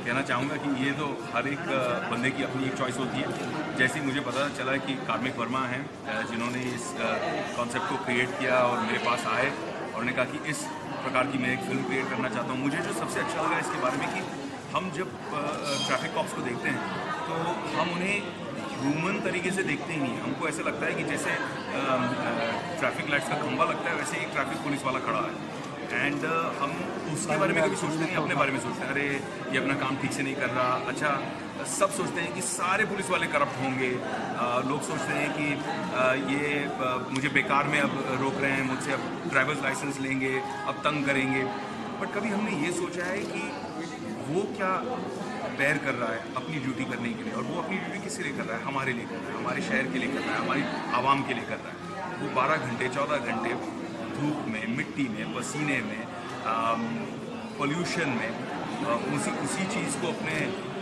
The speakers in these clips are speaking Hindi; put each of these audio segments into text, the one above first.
कहना चाहूँगा कि ये तो हर एक बंदे की अपनी एक चॉइस होती है। जैसे ही मुझे पता चला कि कार्मिक वर्मा हैं जिन्होंने इस कॉन्सेप्ट को क्रिएट किया और मेरे पास आए और उन्होंने कहा कि इस प्रकार की मैं एक फिल्म क्रिएट करना चाहता हूँ। मुझे जो सबसे अच्छा लगा इसके बारे में कि हम जब ट्रैफिक कॉप्स को देखते हैं तो हम उन्हें ह्यूमन तरीके से देखते ही नहीं। हमको ऐसा लगता है कि जैसे ट्रैफिक लाइट्स का खंभा लगता है वैसे एक ट्रैफिक पुलिस वाला खड़ा है एंड हम उसके बारे में कभी सोचते नहीं, अपने बारे में सोचते हैं अरे ये अपना काम ठीक से नहीं कर रहा। अच्छा, सब सोचते हैं कि सारे पुलिस वाले करप्ट होंगे। लोग सोचते हैं कि ये मुझे बेकार में अब रोक रहे हैं, मुझसे अब ड्राइवर्स लाइसेंस लेंगे, अब तंग करेंगे। बट कभी हमने ये सोचा है कि वो क्या बेयर कर रहा है अपनी ड्यूटी करने के लिए, और वो अपनी ड्यूटी किस लिए कर रहा है? हमारे लिए कर रहा है, हमारे शहर के लिए कर रहा है, हमारी आवाम के लिए कर रहा है। वो 12 घंटे 14 घंटे धूप में, मिट्टी में, पसीने में, पोल्यूशन में उसी चीज़ को अपने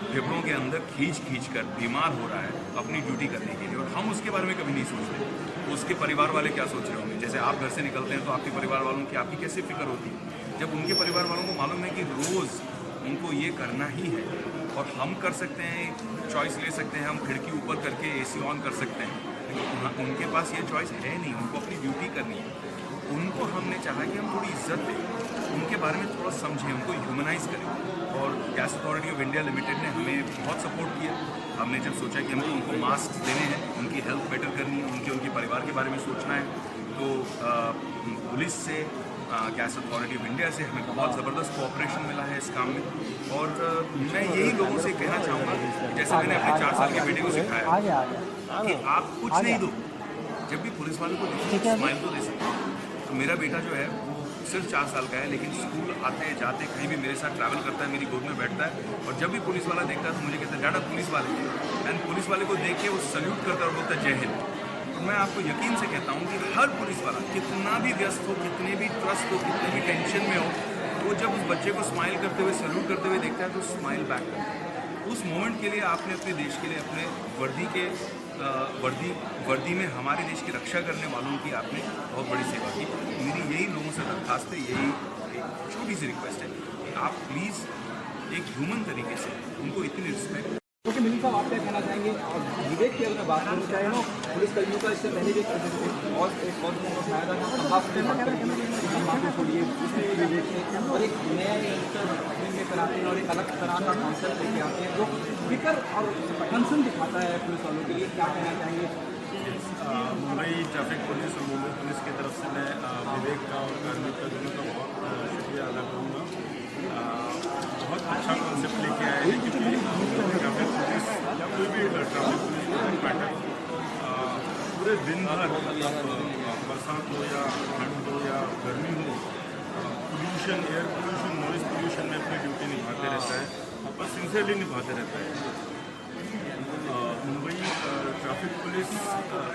फेफड़ों के अंदर खींच कर बीमार हो रहा है अपनी ड्यूटी करने के लिए, और हम उसके बारे में कभी नहीं सोचते। उसके परिवार वाले क्या सोच रहे होंगे? जैसे आप घर से निकलते हैं तो आपके परिवार वालों की आपकी कैसे फिक्र होती है जब उनके परिवार वालों को मालूम है कि रोज़ उनको ये करना ही है। और हम कर सकते हैं, चॉइस ले सकते हैं, हम खिड़की ऊपर करके AC ऑन कर सकते हैं, लेकिन उनके पास ये चॉइस है नहीं। उनको अपनी ड्यूटी करनी है। उनको हमने चाहा कि हम थोड़ी इज्जत दें, उनके बारे में थोड़ा समझें, उनको ह्यूमनाइज करें। और gas authority of India limited ने हमें बहुत सपोर्ट किया। हमने जब सोचा कि हमको उनको मास्क देने हैं, उनकी हेल्थ बेटर करनी है, उनके परिवार के बारे में सोचना है, तो पुलिस से, गैस अथॉरिटी ऑफ इंडिया से हमें बहुत ज़बरदस्त कोऑपरेशन मिला है इस काम में। और मैं यही लोगों से कहना चाहूँगा, जैसे मैंने अपने 4 साल के बेटे को सिखाया कि आप कुछ नहीं दो, जब भी पुलिस वाले को देखो स्माइल तो दे सकते हैं। तो मेरा बेटा जो है वो सिर्फ 4 साल का है, लेकिन स्कूल आते जाते कहीं भी मेरे साथ ट्रैवल करता है, मेरी गोद में बैठता है, और जब भी पुलिस वाला देखता है तो मुझे कहता है डाटा पुलिस वाले हैं। एंड पुलिस वाले को देख के वो सल्यूट करता है और बोलता है जय हिंद। तो मैं आपको यकीन से कहता हूँ कि हर पुलिस वाला कितना भी व्यस्त हो, कितने भी त्रस्त हो, कितने भी टेंशन में हो, वो जब उस बच्चे को स्माइल करते हुए, सल्यूट करते हुए देखता है तो स्माइल बैक करता है। उस मोमेंट के लिए आपने अपने देश के लिए, अपने वर्दी में हमारे देश की रक्षा करने वालों की आपने बहुत बड़ी सेवा की। मेरी यही लोगों से दरखास्त है, यही एक छोटी सी रिक्वेस्ट है कि आप प्लीज़ एक ह्यूमन तरीके से उनको इतनी रिस्पेक्ट। क्योंकि मिली साहब आप क्या कहना चाहेंगे? और विवेक की अगर बात करूँ, चाहे ना पुलिस कर्मियों का इससे पहले भी और एक बहुत उठाया था माफी छोड़िए, उसमें भी विवेक है, और एक नया फिल्म लेकर आते हैं और एक अलग तरह का कॉन्सेप्ट लेके आते हैं जो फिक्र और कंसर्न दिखाता है पुलिस वालों के लिए। क्या कहना चाहेंगे? मुंबई ट्रैफिक पुलिस और मुंबई पुलिस की तरफ से मैं विवेक का और कार्मिक का दोनों का बहुत शुक्रिया अदा करूँगा। बहुत अच्छा कॉन्सेप्ट लेके आए हैं, क्योंकि ट्रैफिक पुलिस या कोई भी ट्रैफिक पुलिस पैटर्न पूरे दिन भर, बरसात हो या ठंड हो या गर्मी हो, pollution, air pollution, noise pollution में अपनी ड्यूटी निभाते रहता है, बस सिंसियरली निभाते रहता है। मुंबई ट्रैफिक पुलिस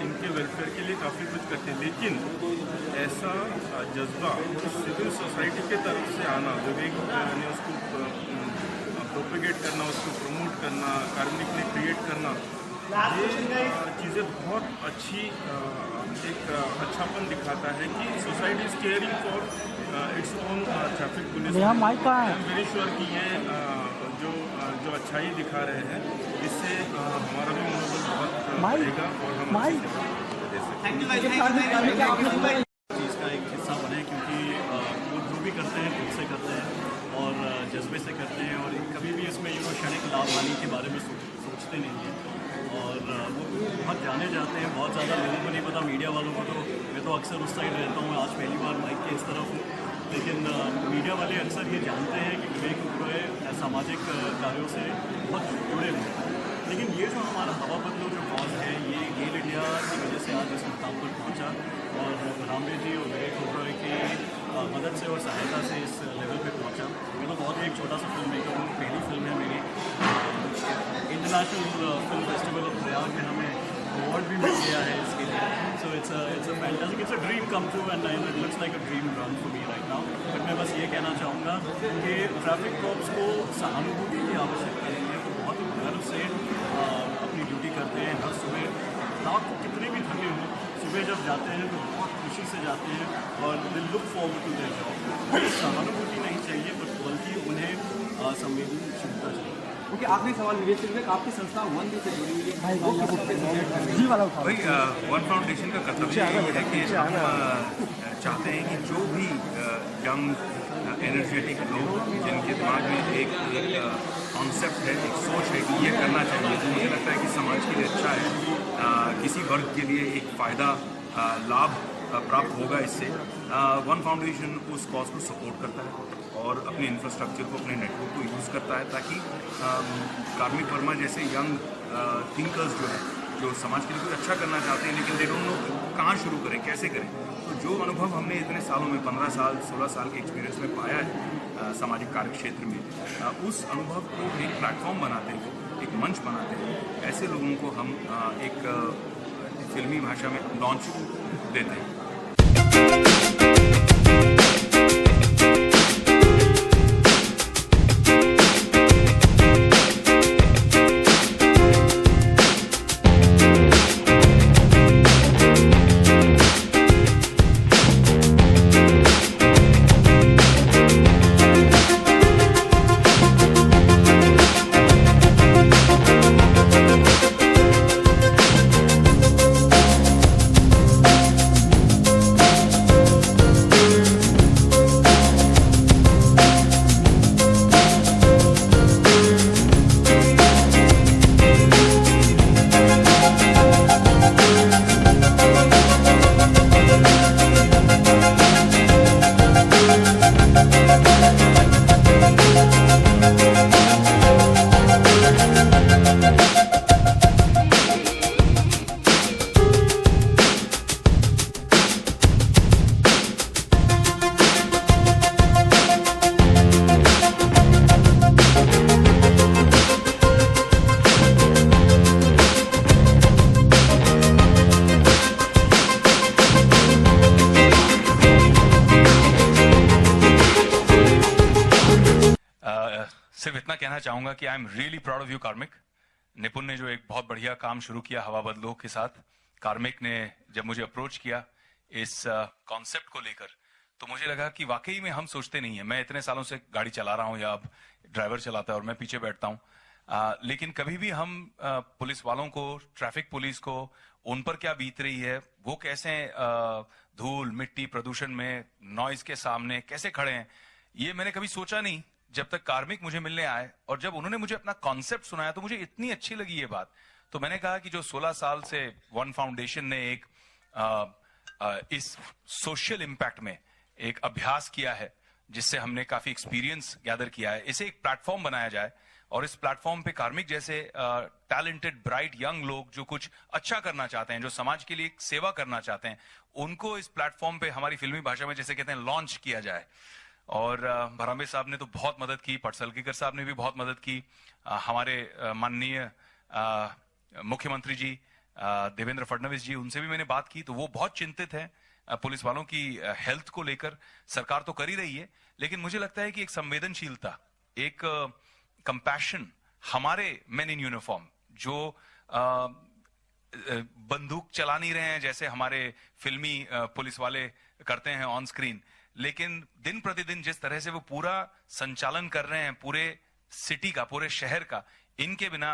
इनके वेलफेयर के लिए काफ़ी कुछ करते हैं, लेकिन ऐसा जज्बा सिविल सोसाइटी के तरफ से आना, विवेक ने उसको प्रोपेगेट करना, उसको प्रमोट करना, कार्मिक ने क्रिएट करना, ये चीज़ें बहुत अच्छी एक अच्छापन दिखाता है कि society is caring for its own traffic police. I am very sure कि ये जो अच्छाई दिखा रहे हैं, इससे हमारा भी मनोबल बहुत बढ़ेगा और हम चीज़ का एक हिस्सा बने, क्योंकि वो जो भी करते हैं खुद से करते हैं और जज्बे से करते हैं, और कभी भी इसमें क्षणिक लाभ हानि के बारे में सोचते नहीं हैं, और वो बहुत जाने जाते हैं। बहुत ज़्यादा लोगों को नहीं पता, मीडिया वालों को तो, मैं तो अक्सर उस साइड रहता हूँ, आज पहली बार माइक के इस तरफ हूँ, लेकिन मीडिया वाले अक्सर ये जानते हैं कि विवेक उब्रॉय सामाजिक कार्यों से बहुत जुड़े हुए हैं। लेकिन ये जो हमारा हवा बदलो जो कॉज है, ये गेल इंडिया की वजह से आज इस मुकाम पर पहुँचा, और रामदेव जी और विवेक उब्रॉय की मदद से और सहायता से इस लेवल पे पहुँचा। मैं तो बहुत ही एक छोटा सा फिल्म मेकर हूँ, पहली फिल्म है मेरी। International film festival of Prayag में हमें अवार्ड भी मिल गया है इसके लिए। So it's a fantastic, it's a dream come true, and it looks like a dream run for me right now. But मैं बस ये कहना चाहूँगा कि ट्रैफिक कॉप्स को सहानुभूति की आवश्यकता नहीं है, तो बहुत ही गर्व से अपनी ड्यूटी करते हैं। हर सुबह रात को कितने भी थके हों, सुबह जब जाते हैं तो बहुत खुशी से जाते हैं और they look forward to their job. सहानुभूति नहीं चाहिए, बल्कि उन्हें संवेदनशीलता चाहिए। एक आखिरी सवाल विवेक से, विवेक आपकी संस्था वन से जुड़ी हुई है, वो किस तरह से जी वाला भाई वन फाउंडेशन का कर्तव्य ये है कि हम चाहते हैं कि जो भी यंग एनर्जेटिक लोग जिनके दिमाग में एक कॉन्सेप्ट है, एक सोच है कि ये करना चाहिए, तो मुझे लगता है कि समाज के लिए अच्छा है, किसी वर्ग के लिए एक फ़ायदा लाभ प्राप्त होगा इससे। वन फाउंडेशन उस कॉज को सपोर्ट करता है और अपने इंफ्रास्ट्रक्चर को, अपने नेटवर्क को यूज़ करता है ताकि कार्मिक वर्मा जैसे यंग थिंकर्स जो है, जो समाज के लिए कुछ अच्छा करना चाहते हैं लेकिन दे डोंट नो कहाँ शुरू करें, कैसे करें, तो जो अनुभव हमने इतने सालों में 15 साल 16 साल के एक्सपीरियंस में पाया है सामाजिक कार्य क्षेत्र में, उस अनुभव को एक प्लेटफॉर्म बनाते हुए, एक मंच बनाते हुए ऐसे लोगों को हम एक फिल्मी भाषा में लॉन्च देते हैं। सिर्फ इतना कहना चाहूंगा कि आई am really proud of you कार्मिक। निपुण ने जो एक बहुत बढ़िया काम शुरू किया हवा बदलो के साथ, कार्मिक ने जब मुझे अप्रोच किया इस कॉन्सेप्ट को लेकर, तो मुझे लगा कि वाकई में हम सोचते नहीं है। मैं इतने सालों से गाड़ी चला रहा हूं या अब ड्राइवर चलाता है और मैं पीछे बैठता हूं, लेकिन कभी भी हम पुलिस वालों को, ट्रैफिक पुलिस को, उन पर क्या बीत रही है, वो कैसे धूल मिट्टी प्रदूषण में नॉइज के सामने कैसे खड़े हैं, ये मैंने कभी सोचा नहीं जब तक कार्मिक मुझे मिलने आए। और जब उन्होंने मुझे अपना कॉन्सेप्ट सुनाया तो मुझे इतनी अच्छी लगी ये बात, तो मैंने कहा कि जो 16 साल से वन फाउंडेशन ने एक इस सोशल इम्पैक्ट में एक अभ्यास किया है, जिससे हमने काफी एक्सपीरियंस गैदर किया है, इसे एक प्लेटफॉर्म बनाया जाए और इस प्लेटफॉर्म पे कार्मिक जैसे टैलेंटेड ब्राइट यंग लोग जो कुछ अच्छा करना चाहते हैं, जो समाज के लिए सेवा करना चाहते हैं, उनको इस प्लेटफॉर्म पे हमारी फिल्मी भाषा में जैसे कहते हैं लॉन्च किया जाए। और भरांबे साहब ने तो बहुत मदद की, पटसलगीकर साहब ने भी बहुत मदद की, हमारे माननीय मुख्यमंत्री जी देवेंद्र फडणवीस जी, उनसे भी मैंने बात की, तो वो बहुत चिंतित है पुलिस वालों की हेल्थ को लेकर। सरकार तो कर ही रही है, लेकिन मुझे लगता है कि एक संवेदनशीलता, एक कंपैशन हमारे मेन इन यूनिफॉर्म जो बंदूक चला नहीं रहे हैं जैसे हमारे फिल्मी पुलिस वाले करते हैं ऑन स्क्रीन, लेकिन दिन प्रतिदिन जिस तरह से वो पूरा संचालन कर रहे हैं पूरे सिटी का, पूरे शहर का, इनके बिना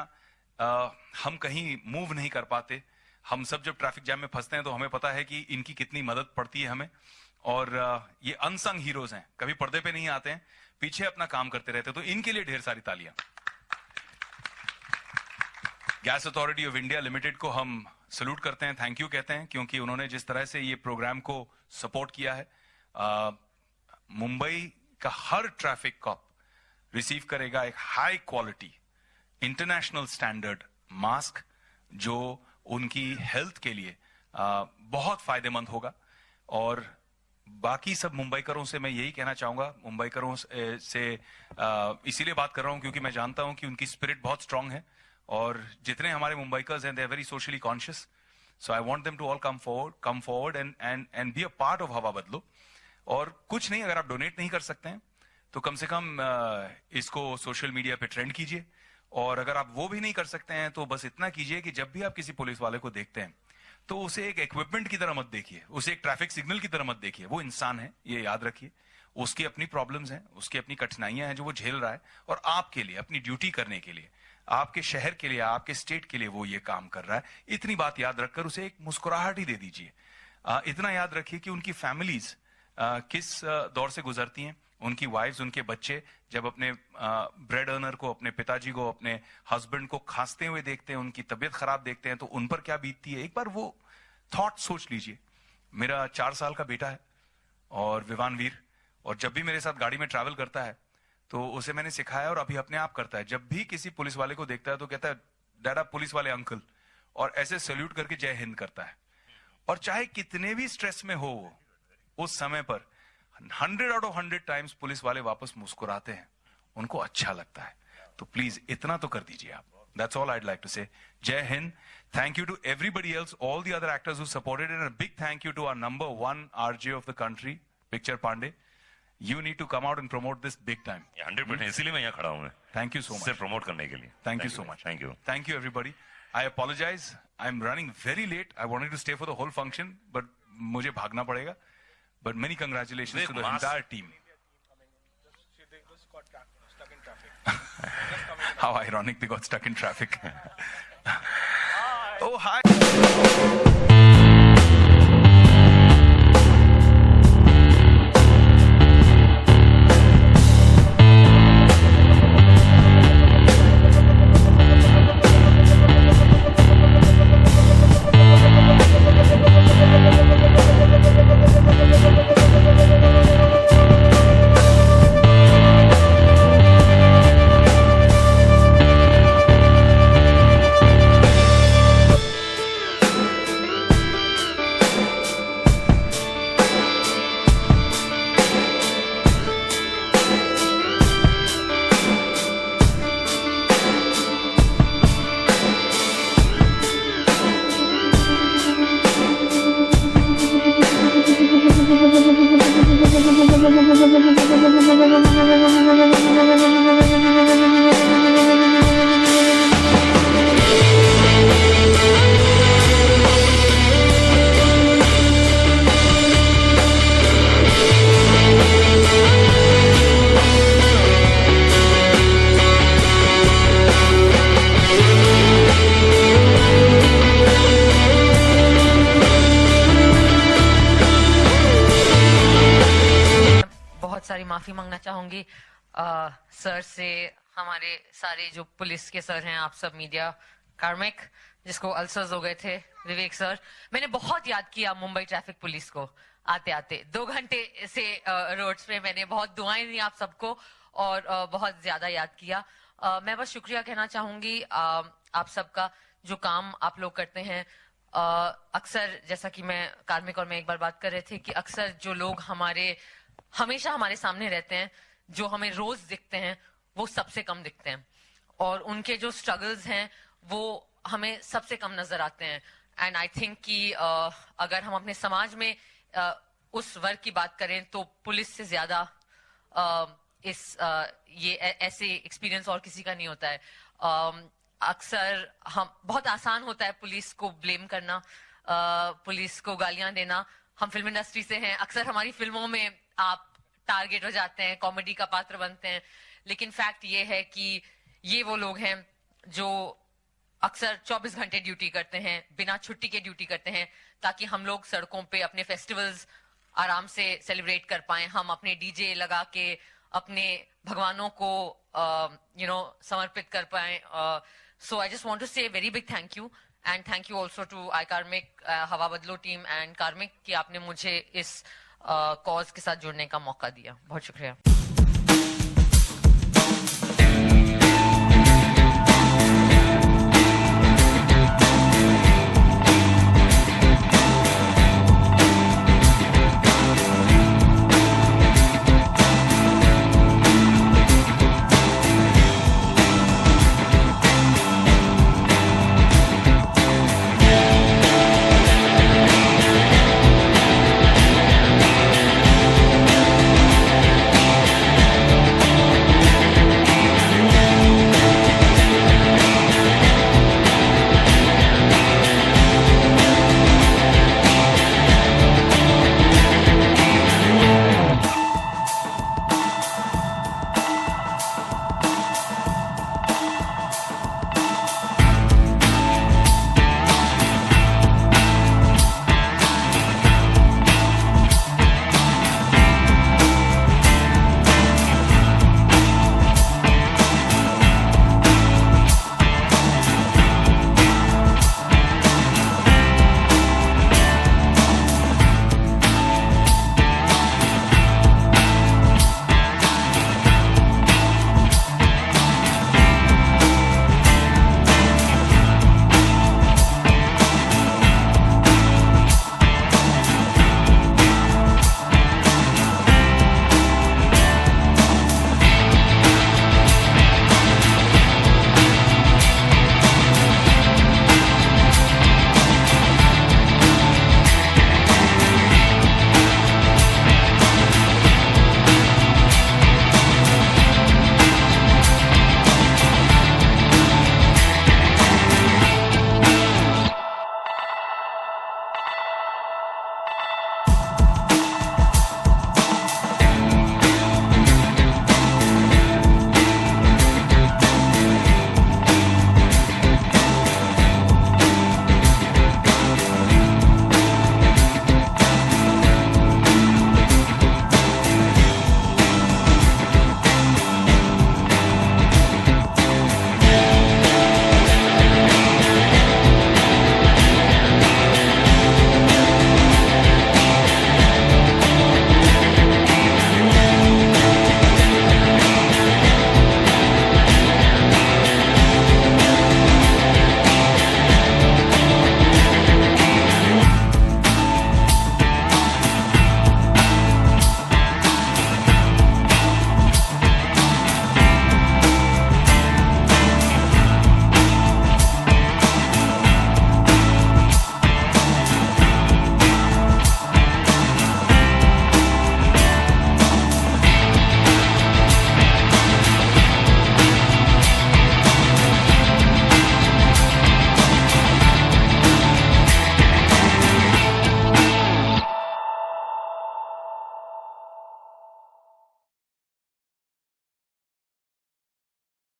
हम कहीं मूव नहीं कर पाते। हम सब जब ट्रैफिक जैम में फंसते हैं तो हमें पता है कि इनकी कितनी मदद पड़ती है हमें। और ये अनसंग हीरोज हैं, कभी पर्दे पे नहीं आते हैं, पीछे अपना काम करते रहते हैं, तो इनके लिए ढेर सारी तालियां। Gas authority of India limited को हम सल्यूट करते हैं, थैंक यू कहते हैं, क्योंकि उन्होंने जिस तरह से ये प्रोग्राम को सपोर्ट किया है। मुंबई का हर ट्रैफिक कॉप रिसीव करेगा एक high quality international standard mask, जो उनकी हेल्थ के लिए बहुत फायदेमंद होगा। और बाकी सब मुंबईकरों से मैं यही कहना चाहूंगा, मुंबईकरों से इसीलिए बात कर रहा हूं क्योंकि मैं जानता हूं कि उनकी स्पिरिट बहुत स्ट्रांग है, और जितने हमारे मुंबईकर्स हैं they are very socially conscious, so I want them to all come forward and be a part of Hawa Badlo. और कुछ नहीं, अगर आप डोनेट नहीं कर सकते हैं तो कम से कम इसको सोशल मीडिया पे ट्रेंड कीजिए, और अगर आप वो भी नहीं कर सकते हैं तो बस इतना कीजिए कि जब भी आप किसी पुलिस वाले को देखते हैं तो उसे एक इक्विपमेंट की तरह मत देखिए, उसे एक ट्रैफिक सिग्नल की तरह मत देखिए, वो इंसान है, ये याद रखिए। उसकी अपनी प्रॉब्लम्स हैं, उसकी अपनी कठिनाइयां हैं जो वो झेल रहा है, और आपके लिए, अपनी ड्यूटी करने के लिए, आपके शहर के लिए, आपके स्टेट के लिए वो ये काम कर रहा है। इतनी बात याद रखकर उसे एक मुस्कुराहट ही दे दीजिए। इतना याद रखिए कि उनकी फैमिलीज किस दौर से गुजरती हैं, उनकी वाइफ्स, उनके बच्चे जब अपने ब्रेड अर्नर को, अपने पिताजी को, अपने हस्बैंड को खांसते हुए देखते हैं, उनकी तबीयत खराब देखते हैं, तो उन पर क्या बीतती है। एक बार वो थॉट सोच लीजिए। मेरा 4 साल का बेटा है और विवानवीर, और जब भी मेरे साथ गाड़ी में ट्रैवल करता है तो उसे मैंने सिखाया और अभी अपने आप करता है। जब भी किसी पुलिस वाले को देखता है तो कहता है, डैडा पुलिस वाले अंकल, और ऐसे सैल्यूट करके जय हिंद करता है। और चाहे कितने भी स्ट्रेस में हो वो, उस समय पर 100 out of 100 टाइम्स पुलिस वाले वापस मुस्कुराते हैं, उनको अच्छा लगता है। तो प्लीज इतना तो कर दीजिए आप। That's all I'd like to say. Jai Hind. Thank you to everybody else, all the other actors who supported, and a big thank you to our number 1 RJ of the country, Picture Pandey. You need to come out and promote this big time. 100%, इसीलिए मैं यहाँ खड़ा हूँ मैं। Thank you so much. सिर्फ प्रमोट करने के लिए। Thank you so much. Thank you. Thank you everybody. I apologize. I'm running very late. I wanted to stay for the whole function, but मुझे भागना पड़ेगा. But many congratulations to the entire team. How ironic, they got stuck in traffic. Oh, hi. सारी माफी मांगना चाहूंगी सर से, हमारे सारे जो पुलिस के सर हैं, आप सब मीडिया, कार्मिक जिसको अल्सर्स हो गए थे, विवेक सर। मैंने बहुत याद किया मुंबई ट्रैफिक पुलिस को आते आते 2 घंटे से रोड्स पे। मैंने बहुत दुआएं दी आप सबको और बहुत ज्यादा याद किया। मैं बस शुक्रिया कहना चाहूंगी आप सबका, जो काम आप लोग करते हैं। अक्सर जैसा कि मैं, कार्मिक और मैं एक बार बात कर रहे थे कि अक्सर जो लोग हमेशा हमारे सामने रहते हैं, जो हमें रोज दिखते हैं, वो सबसे कम दिखते हैं, और उनके जो स्ट्रगल्स हैं वो हमें सबसे कम नजर आते हैं। एंड आई थिंक कि अगर हम अपने समाज में उस वर्ग की बात करें तो पुलिस से ज्यादा ये ऐसे एक्सपीरियंस और किसी का नहीं होता है। अक्सर बहुत आसान होता है पुलिस को ब्लेम करना, पुलिस को गालियां देना। हम फिल्म इंडस्ट्री से हैं, अक्सर हमारी फिल्मों में आप टारगेट हो जाते हैं, कॉमेडी का पात्र बनते हैं, लेकिन फैक्ट ये है कि ये वो लोग हैं जो अक्सर 24 घंटे ड्यूटी करते हैं, बिना छुट्टी के ड्यूटी करते हैं, ताकि हम लोग सड़कों पे अपने फेस्टिवल्स आराम से सेलिब्रेट कर पाएं, हम अपने डीजे लगा के अपने भगवानों को समर्पित कर पाएं। So I just want to say very big thank you, and thank you also to I Karmik, Hawa बदलो टीम एंड कार्मिक, कि आपने मुझे इस कॉज के साथ जुड़ने का मौका दिया। बहुत शुक्रिया।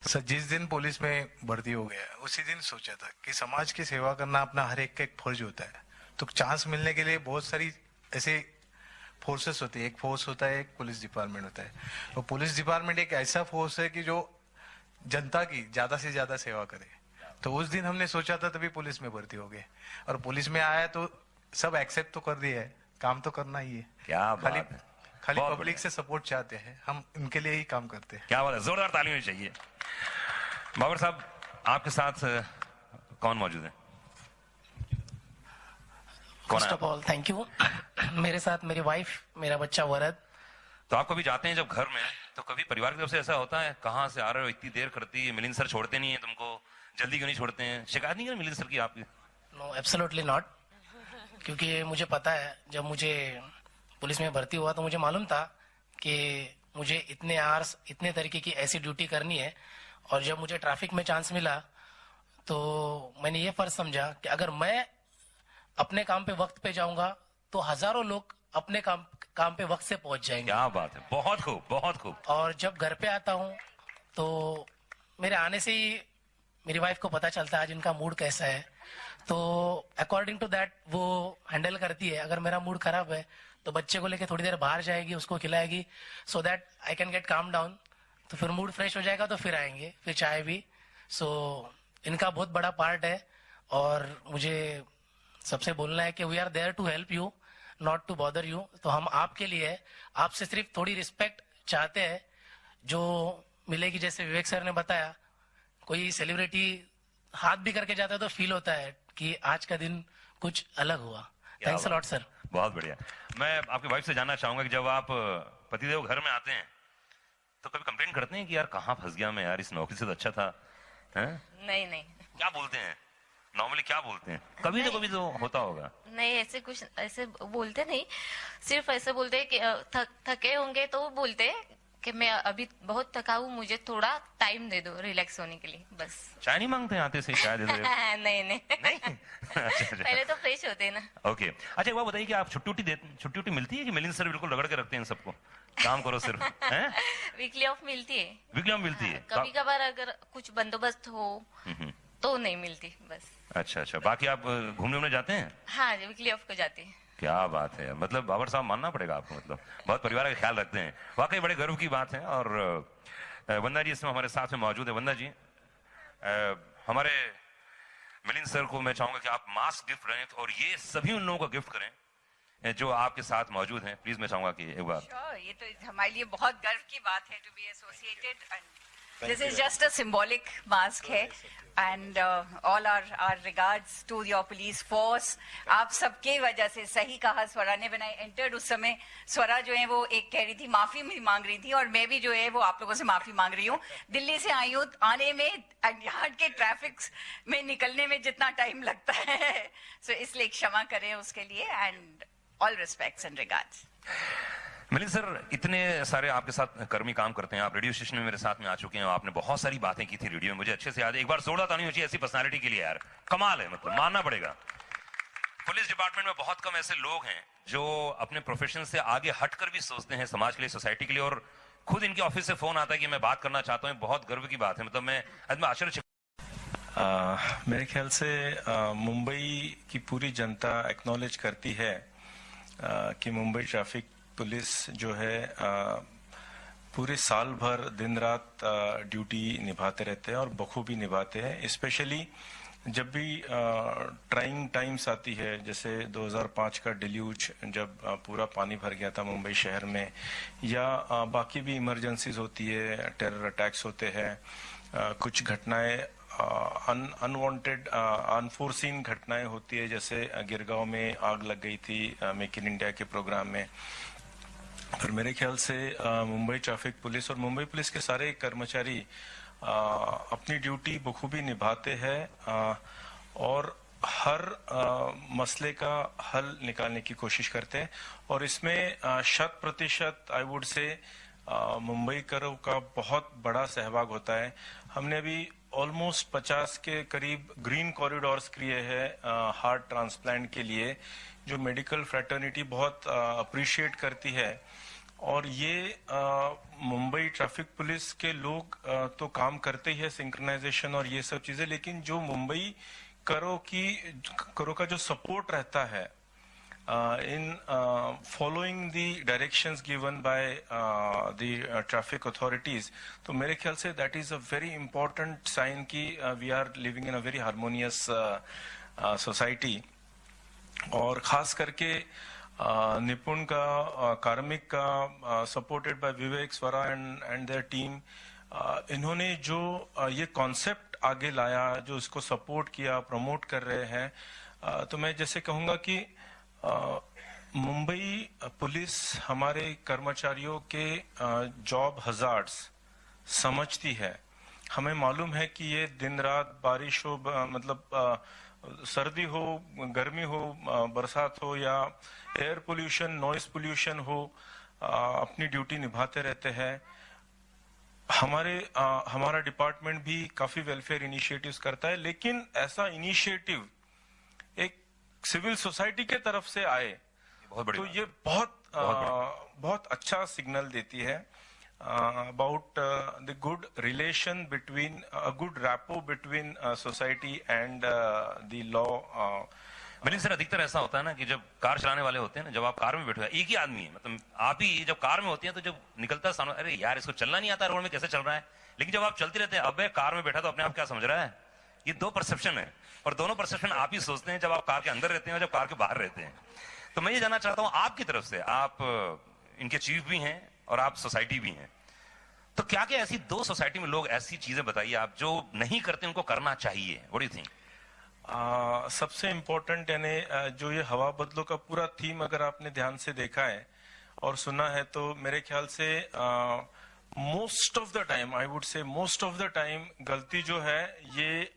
सर, जिस दिन पुलिस में भर्ती हो गया उसी दिन सोचा था कि समाज की सेवा करना अपना हर एक का एक फर्ज होता है। तो चांस मिलने के लिए बहुत सारी ऐसे फोर्सेस होती है। एक फोर्स होता है, एक पुलिस डिपार्टमेंट होता है। तो पुलिस डिपार्टमेंट एक ऐसा फोर्स है कि जो जनता की ज्यादा से ज्यादा सेवा करे। तो उस दिन हमने सोचा था, तभी पुलिस में भर्ती हो गए। और पुलिस में आया तो सब एक्सेप्ट तो कर दिया है, काम तो करना ही है। क्या बात है, खाली बहुत पब्लिक से सपोर्ट चाहते हैं, हम इनके लिए ही काम करते हैं। क्या बात है, जोरदार ताली होनी चाहिए। बाबर साहब, आपके साथ कौन मौजूद है? First of all thank you. मेरे साथ मेरी वाइफ, मेरा बच्चा वरद। तो आप कभी जाते हैं जब घर में, तो कभी परिवार की तरफ से ऐसा होता है, कहाँ से आ रहे हो, इतनी देर करती है, मिलिंद सर छोड़ते नहीं है तुमको, जल्दी क्यों नहीं छोड़ते हैं? शिकायत नहीं करी मिलिंद सर की आपकी? No, absolutely not. क्योंकि मुझे पता है, जब मुझे पुलिस में भर्ती हुआ तो मुझे मालूम था कि मुझे इतने आवर्स, इतने तरीके की ऐसी ड्यूटी करनी है। और जब मुझे ट्रैफिक में चांस मिला तो मैंने ये फर्ज समझा कि अगर मैं अपने काम पे वक्त पे जाऊंगा तो हजारों लोग अपने काम पे वक्त से पहुंच जाएंगे। क्या बात है, बहुत खूब, बहुत खूब। और जब घर पे आता हूं तो मेरे आने से ही मेरी वाइफ को पता चलता है आज इनका मूड कैसा है। तो अकॉर्डिंग टू दैट वो हैंडल करती है। अगर मेरा मूड खराब है तो बच्चे को लेके थोड़ी देर बाहर जाएगी, उसको खिलाएगी, so that I can get calm down. तो फिर मूड फ्रेश हो जाएगा तो फिर आएंगे, फिर चाय भी। सो इनका बहुत बड़ा पार्ट है। और मुझे सबसे बोलना है कि we are there to help you, not to bother you. तो हम आपके लिए है, आपसे सिर्फ थोड़ी रिस्पेक्ट चाहते हैं जो मिलेगी। जैसे विवेक सर ने बताया, कोई सेलिब्रिटी हाथ भी करके जाता है तो फील होता है कि आज का दिन कुछ अलग हुआ। Thanks a lot sir. बहुत बढ़िया। मैं आपकी वाइफ से जानना चाहूंगा कि जब आप पतिदेव घर में आते हैं तो कभी कंप्लेन करते हैं कि यार कहाँ फंस गया मैं, यार इस नौकरी से तो अच्छा था? हैं? नहीं। क्या बोलते हैं नॉर्मली, क्या बोलते हैं? कभी ना कभी तो होता होगा। नहीं, ऐसे कुछ ऐसे बोलते नहीं, सिर्फ ऐसे बोलते हैं कि थके होंगे तो वो बोलते हैं कि मैं अभी बहुत थका हूँ, मुझे थोड़ा टाइम दे दो रिलैक्स होने के लिए, बस। चाय नहीं मांगते हैं आते से, चाय दे दो? नहीं। अच्छा। पहले तो फ्रेश होते हैं ना। ओके, अच्छा एक बात बताइए कि आप छुट्टी मिलती है कि मिलिंद सर बिल्कुल रगड़ के रखते हैं सबको, काम करो सिर्फ? हैं? वीकली ऑफ मिलती है। वीकली ऑफ मिलती है? कभी कभार अगर कुछ बंदोबस्त हो तो नहीं मिलती, बस। अच्छा। बाकी आप घूमने जाते हैं? हाँ, वीकली ऑफ को जाते हैं। क्या बात है, मतलब बाबर साहब मानना पड़ेगा आपको, मतलब बहुत परिवार का ख्याल रखते हैं, वाकई बड़े गर्व की बात है। और वंदना जी इसमें हमारे साथ में मौजूद है। वंदना जी, हमारे मिलिंद सर को मैं चाहूंगा कि आप मास्क गिफ्ट करें और ये सभी उन लोगों का गिफ्ट करें जो आपके साथ मौजूद हैं। प्लीज मैं चाहूंगा कि एक बार। ये तो हमारे लिए बहुत गर्व की बात है to be associated and this is just a symbolic mask है। And all our regards to your police force. आप सबके वजह से, सही कहा स्वरा ने, व्हेन आई एंटर्ड उस समय स्वरा जो है वो एक कह रही थी, माफी मांग रही थी, और मैं भी जो है वो आप लोगों से माफी मांग रही हूँ। दिल्ली से आई हूँ, आने में यहाँ के ट्रैफिक में निकलने में जितना टाइम लगता है, सो इसलिए क्षमा करें उसके लिए। And all respects and regards. Milind sir, इतने सारे आपके साथ कर्मी काम करते हैं, आप रेडियो स्टेशन में मेरे साथ में आ चुके हैं, आपने बहुत सारी बातें की थी रेडियो में, मुझे अच्छे से याद है। एक बार जोड़ा ताली होनी चाहिए ऐसी पर्सनालिटी के लिए, यार कमाल है, मतलब मानना पड़ेगा। पुलिस डिपार्टमेंट में बहुत कम ऐसे लोग हैं जो अपने प्रोफेशन से आगे हटकर भी सोचते हैं समाज के लिए, सोसाइटी के लिए, और खुद इनके ऑफिस से फोन आता है कि मैं बात करना चाहता हूँ। बहुत गर्व की बात है, मतलब मैं आश्चर्य। मेरे ख्याल से मुंबई की पूरी जनता एक्नॉलेज करती है कि मुंबई ट्रैफिक पुलिस जो है पूरे साल भर दिन रात ड्यूटी निभाते रहते हैं और बखूबी निभाते हैं। स्पेशली जब भी ट्राइंग टाइम्स आती है, जैसे 2005 का डिल्यूज जब पूरा पानी भर गया था मुंबई शहर में, या बाकी भी इमरजेंसीज होती है, टेरर अटैक्स होते हैं, कुछ घटनाएं अनवांटेड अनफोर्सीन घटनाएं होती है, जैसे गिरगांव में आग लग गई थी मेक इन इंडिया के प्रोग्राम में। फिर मेरे ख्याल से मुंबई ट्रैफिक पुलिस और मुंबई पुलिस के सारे कर्मचारी अपनी ड्यूटी बखूबी निभाते हैं और हर मसले का हल निकालने की कोशिश करते हैं। और इसमें 100% आई वुड से मुंबई करों का बहुत बड़ा सहभाग होता है। हमने अभी ऑलमोस्ट 50 के करीब ग्रीन कॉरिडोर्स किए हैं हार्ट ट्रांसप्लांट के लिए, जो मेडिकल फ्रेटर्निटी बहुत अप्रिशिएट करती है। और ये मुंबई ट्रैफिक पुलिस के लोग तो काम करते ही है, सिंक्रोनाइजेशन और ये सब चीजें, लेकिन जो मुंबई करो का जो सपोर्ट रहता है in following the directions given by the traffic authorities, तो मेरे ख्याल से that is a very important sign कि we are living in a very harmonious society. और खास करके निपुण का, कार्मिक का, supported by Vivek Swara and their team, इन्होंने जो ये कॉन्सेप्ट आगे लाया, जो इसको सपोर्ट किया, प्रमोट कर रहे हैं, तो मैं जैसे कहूँगा कि मुंबई पुलिस हमारे कर्मचारियों के जॉब हजार्ड्स समझती है. हमें मालूम है कि ये दिन रात बारिश हो, मतलब सर्दी हो, गर्मी हो, बरसात हो या एयर पोल्यूशन, नॉइस पोल्यूशन हो, अपनी ड्यूटी निभाते रहते हैं. हमारा डिपार्टमेंट भी काफी वेलफेयर इनिशिएटिव्स करता है, लेकिन ऐसा इनिशिएटिव एक सिविल सोसाइटी के तरफ से आए तो ये बहुत अच्छा सिग्नल देती है about the good relation between a good rapport between society and the law. Milind sir, अधिकतर ऐसा होता है ना कि जब कार चलाने वाले होते हैं ना, जब आप कार में बैठे हैं, एक ही आदमी है, मतलब आप ही जब कार में होते हैं तो जब निकलता है सामने, अरे यार इसको चलना नहीं आता, रोड में कैसे चल रहा है. लेकिन जब आप चलते रहते हैं, अब कार में बैठा तो अपने आप क्या समझ रहा है. ये दो परसेप्शन है और दोनों परसेप्शन आप ही सोचते हैं जब आप कार के अंदर रहते हैं और जब कार के बाहर रहते हैं. तो मैं ये जानना चाहता हूं आपकी तरफ से, आप इनके चीफ भी हैं और आप सोसाइटी भी हैं, तो क्या क्या ऐसी दो सोसाइटी में लोग ऐसी चीजें बताइए आप जो नहीं करते उनको करना चाहिए. What do you think? सबसे इम्पोर्टेंट यानी जो ये हवा बदलो का पूरा थीम अगर आपने ध्यान से देखा है और सुना है तो मेरे ख्याल से most of the time, I would say most of the time गलती जो है ये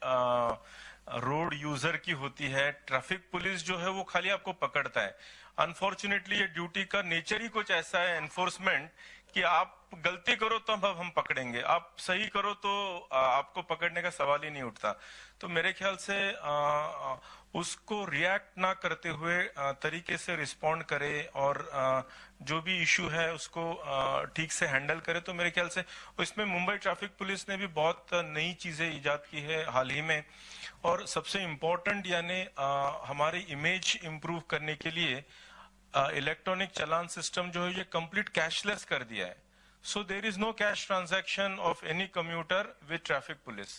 रोड यूजर की होती है. ट्रैफिक पुलिस जो है वो खाली आपको पकड़ता है. अनफॉर्चुनेटली ये ड्यूटी का नेचर ही कुछ ऐसा है, एनफोर्समेंट, कि आप गलती करो तो हम पकड़ेंगे, आप सही करो तो आपको पकड़ने का सवाल ही नहीं उठता. तो मेरे ख्याल से उसको रिएक्ट ना करते हुए तरीके से रिस्पॉन्ड करे और जो भी इशू है उसको ठीक से हैंडल करे. तो मेरे ख्याल से इसमें मुंबई ट्रैफिक पुलिस ने भी बहुत नई चीजें इजाद की है हाल ही में. और सबसे इम्पोर्टेंट यानी हमारी इमेज इम्प्रूव करने के लिए इलेक्ट्रॉनिक चालान सिस्टम जो है ये कंप्लीट कैशलेस कर दिया है. So there is no cash transaction of any commuter with traffic police.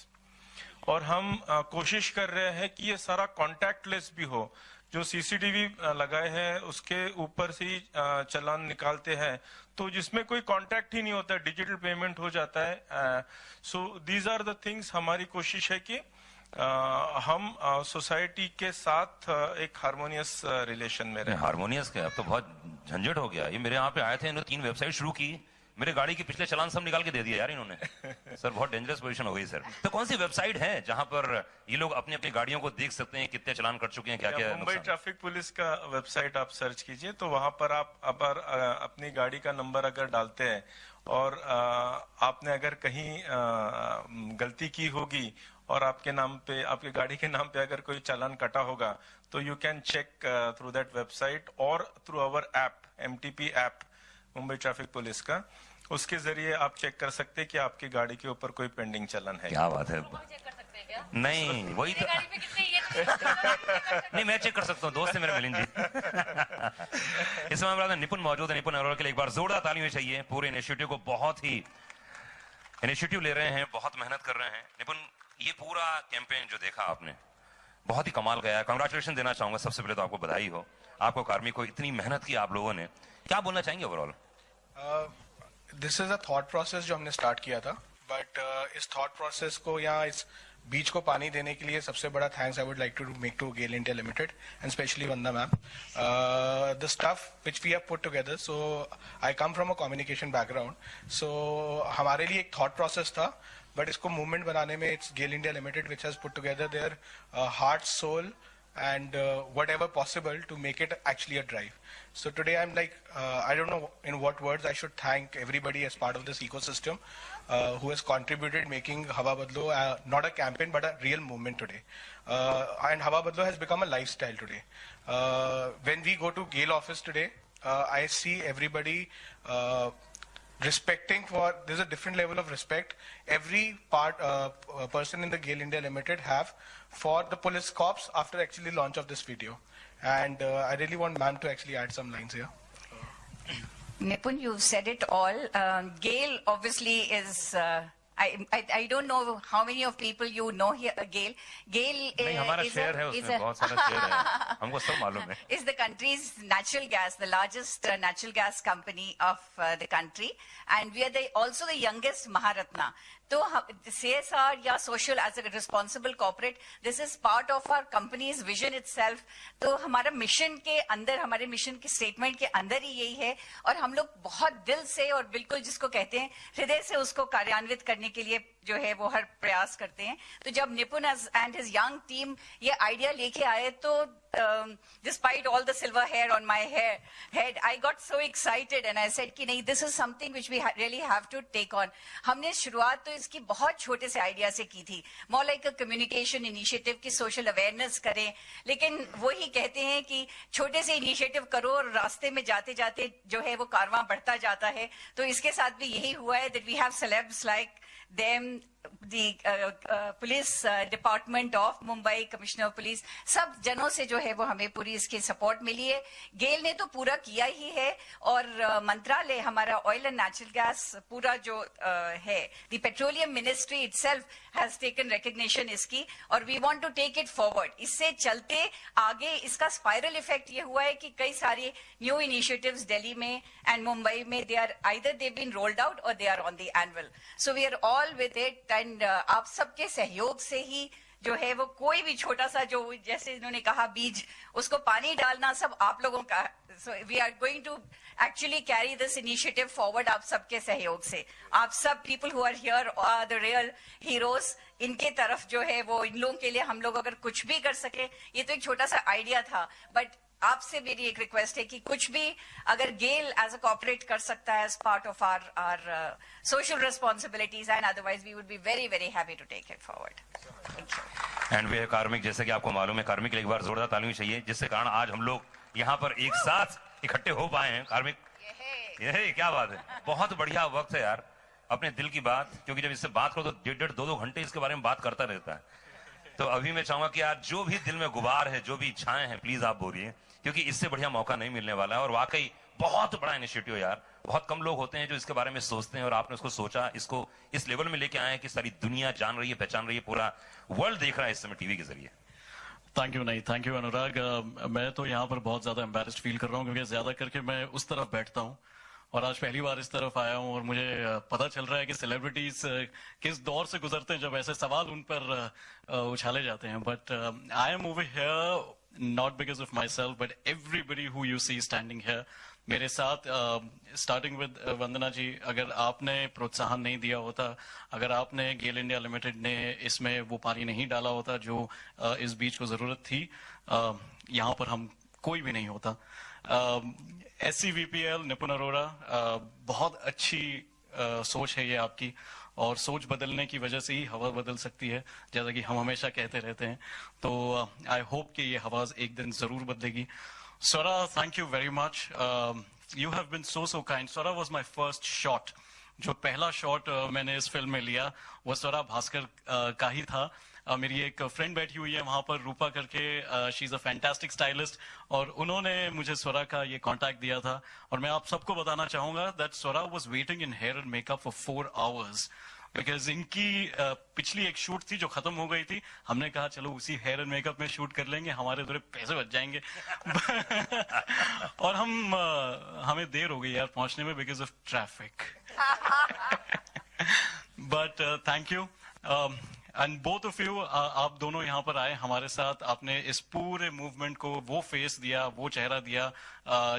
और हम कोशिश कर रहे हैं कि ये सारा कॉन्टैक्टलेस भी हो. जो सीसीटीवी लगाए हैं उसके ऊपर से ही चालान निकालते हैं, तो जिसमें कोई कांटेक्ट ही नहीं होता, डिजिटल पेमेंट हो जाता है. So these are the things. हमारी कोशिश है कि हम सोसाइटी के साथ एक हार्मोनियस रिलेशन में रहे. हार्मोनियस क्या, अब तो बहुत झंझट हो गया. ये मेरे यहाँ पे आए थे, इन्होंने 3 वेबसाइट शुरू की, मेरे गाड़ी के पिछले चालान सब निकाल के दे दिया यार इन्होंने. सर बहुत डेंजरस पोजीशन हो गई सर. तो कौन सी वेबसाइट है जहां पर ये लोग अपनी अपनी गाड़ियों को देख सकते हैं, कितने चालान कर चुके हैं, क्या क्या? मुंबई ट्रैफिक पुलिस का वेबसाइट आप सर्च कीजिए, तो वहां पर आप अपनी गाड़ी का नंबर अगर डालते हैं और आपने अगर कहीं गलती की होगी और आपके नाम पे, आपके गाड़ी के नाम पे अगर कोई चालान कटा होगा, तो you can check through that website और through our app, MTP app Mumbai traffic police का. उसके जरिए आप चेक कर सकते हैं कि आपकी गाड़ी के ऊपर कोई पेंडिंग चालान है. क्या बात है. चेक कर सकते हैं क्या? नहीं वही तो नहीं, मैं चेक कर सकता हूँ, दोस्त है मेरा मिलिंद जी. इस समय हमारे निपुण मौजूद है. निपुण अरोड़ा के लिए एक बार जोरदार ताली होनी चाहिए. पूरे इनिशिएटिव को बहुत ही इनिशिएटिव ले रहे हैं, बहुत मेहनत कर रहे हैं. निपुण, ये पूरा कैंपेन जो देखा आपने बहुत ही कमाल गया है. कांग्रेचुलेशन देना चाहूंगा. सबसे पहले तो आपको बधाई हो, आपको कार्मिक को इतनी मेहनत की आप लोगों ने. क्या बोलना चाहेंगे overall? This is a thought process जो हमने स्टार्ट किया था, बट इस थॉट प्रोसेस को या इस बीच को पानी देने के लिए सबसे बड़ा thanks I would like to make to GAIL India limited and specially Vanda ma'am. The stuff which we have put together, so I come from a communication background, so हमारे लिए एक थॉट प्रोसेस था, बट इसको मूवमेंट बनाने में it's GAIL India limited which has put together their heart, soul and whatever possible to make it actually a drive. So today I'm like, I don't know in what words I should thank everybody as part of this ecosystem who has contributed making Hawa Badlo not a campaign but a real movement today. And Hawa Badlo has become a lifestyle today. When we go to GAIL office today, I see everybody respecting there's a different level of respect every person in the GAIL India Limited have for the police cops after actually launch of this video. And I really want ma'am to actually add some lines here. Nipun, you've said it all. GAIL obviously is... I don't know how many of people you know here. GAIL नहीं, हमारा शेयर है उसमें, बहुत सारा शेयर है, हमको सब मालूम है. Is the country's natural gas, the largest natural gas company of the country, and we are also the youngest Maharatna. So CSR या social as a responsible corporate, this is part of our company's vision itself. तो हमारा मिशन के अंदर, हमारे मिशन के स्टेटमेंट के अंदर ही यही है, और हम लोग बहुत दिल से और बिल्कुल जिसको कहते हैं हृदय से उसको कार्यान्वित करने के लिए जो है वो हर प्रयास करते हैं. तो जब निपुण एंड हिज यंग टीम ये आइडिया लेके आए तो despite all the silver hair on my head, I got so excited and I said कि नहीं, this is something which we really have to take on. हमने शुरुआत तो इसकी बहुत छोटे से आइडिया से की थी, more like a communication initiative की social awareness करें, लेकिन वो ही कहते हैं कि छोटे से इनिशिएटिव करो और रास्ते में जाते जाते जो है वो कारवां बढ़ता जाता है. तो इसके साथ भी यही हुआ है that we have celebs like them, the police department of Mumbai, Commissioner of Police, सब जनों से जो है वो हमें पूरी इसकी सपोर्ट मिली है. गेल ने तो पूरा किया ही है, और मंत्रालय हमारा ऑयल एंड नेचुरल गैस पूरा जो है, the petroleum ministry itself has taken recognition इसकी, और we want to take it forward. इससे चलते आगे इसका स्पाइरल इफेक्ट ये हुआ है कि कई सारे न्यू इनिशिएटिव्स दिल्ली में एंड मुंबई में they are either they've been rolled out or they are on the anvil. So we are all with it. And आप सबके सहयोग से ही जो है वो कोई भी छोटा सा जो जैसे इन्होंने कहा बीज, उसको पानी डालना सब आप लोगों का. So we are going to actually carry this initiative forward आप सबके सहयोग से. आप सब people who are here are the real heroes. इनके तरफ जो है वो इन लोगों के लिए हम लोग अगर कुछ भी कर सके, ये तो एक छोटा सा आइडिया था, बट आपसे मेरी एक रिक्वेस्ट है कि कुछ भी अगर गेल एज अ कॉर्पोरेट कर सकता है as part of our social responsibilities, and otherwise we would be very very happy to take it forward. And we Karmik, जैसे कि आपको मालूम है, कार्मिक के लिए एक बार जोरदार तालियां चाहिए, जिसके कारण आज हम लोग यहाँ पर एक साथ इकट्ठे हो पाए हैं. कार्मिक, ये क्या बात है, बहुत बढ़िया वक्त है यार अपने दिल की बात, क्योंकि जब इससे बात करो तो 1.5 2 घंटे इसके बारे में बात करता रहता है. तो अभी मैं चाहूंगा कि यार जो भी दिल में गुबार है, जो भी इच्छाएं हैं, प्लीज आप बोलिए, क्योंकि इससे बढ़िया मौका नहीं मिलने वाला है. और वाकई बहुत बड़ा इनिशिएटिव यार, बहुत कम लोग होते हैं जो इसके बारे में सोचते हैं, और आपने उसको सोचा, इसको इस लेवल में लेके आए हैं कि सारी दुनिया जान रही है, पहचान रही है, पूरा वर्ल्ड देख रहा है इस समय टीवी के जरिए. Thank you. नहीं, थैंक यू अनुराग. मैं तो यहाँ पर बहुत ज्यादा एम्बैरेस्ड फील कर रहा हूँ, क्योंकि ज्यादा करके मैं उस तरफ बैठता हूँ और आज पहली बार इस तरफ आया हूँ, और मुझे पता चल रहा है कि सेलिब्रिटीज किस दौर से गुजरते हैं जब ऐसे सवाल उन पर उछाले जाते हैं. But I am over here not because of myself, but everybody who you see standing here. मेरे साथ starting with वंदना जी, अगर आपने प्रोत्साहन नहीं दिया होता, अगर आपने गेल इंडिया लिमिटेड ने इसमें वो पानी नहीं डाला होता जो इस बीच को जरूरत थी, यहाँ पर हम कोई भी नहीं होता. SCVPL निपुण अरोड़ा, बहुत अच्छी सोच है ये आपकी, और सोच बदलने की वजह से ही हवा बदल सकती है, जैसा कि हम हमेशा कहते रहते हैं. तो आई होप कि ये हवा एक दिन जरूर बदलेगी. Swara, thank you very much. You have been so kind. Swara was my first shot. जो पहला शॉट मैंने इस फिल्म में लिया वो स्वरा भास्कर का ही था. मेरी एक फ्रेंड बैठी हुई है वहां पर, रूपा करके, she is a fantastic stylist, और उन्होंने मुझे स्वरा का ये कांटेक्ट दिया था. और मैं आप सबको बताना चाहूंगा that Swara was waiting in hair and makeup for 4 hours, because इनकी पिछली एक शूट थी जो खत्म हो गई थी. हमने कहा चलो उसी हेयर एंड मेकअप में शूट कर लेंगे, हमारे थोड़े पैसे बच जाएंगे. और हमें देर हो गई यार पहुंचने में because of traffic. But thank you. And both of you, आप दोनों यहाँ पर आए हमारे साथ, आपने इस पूरे मूवमेंट को वो फेस दिया, वो चेहरा दिया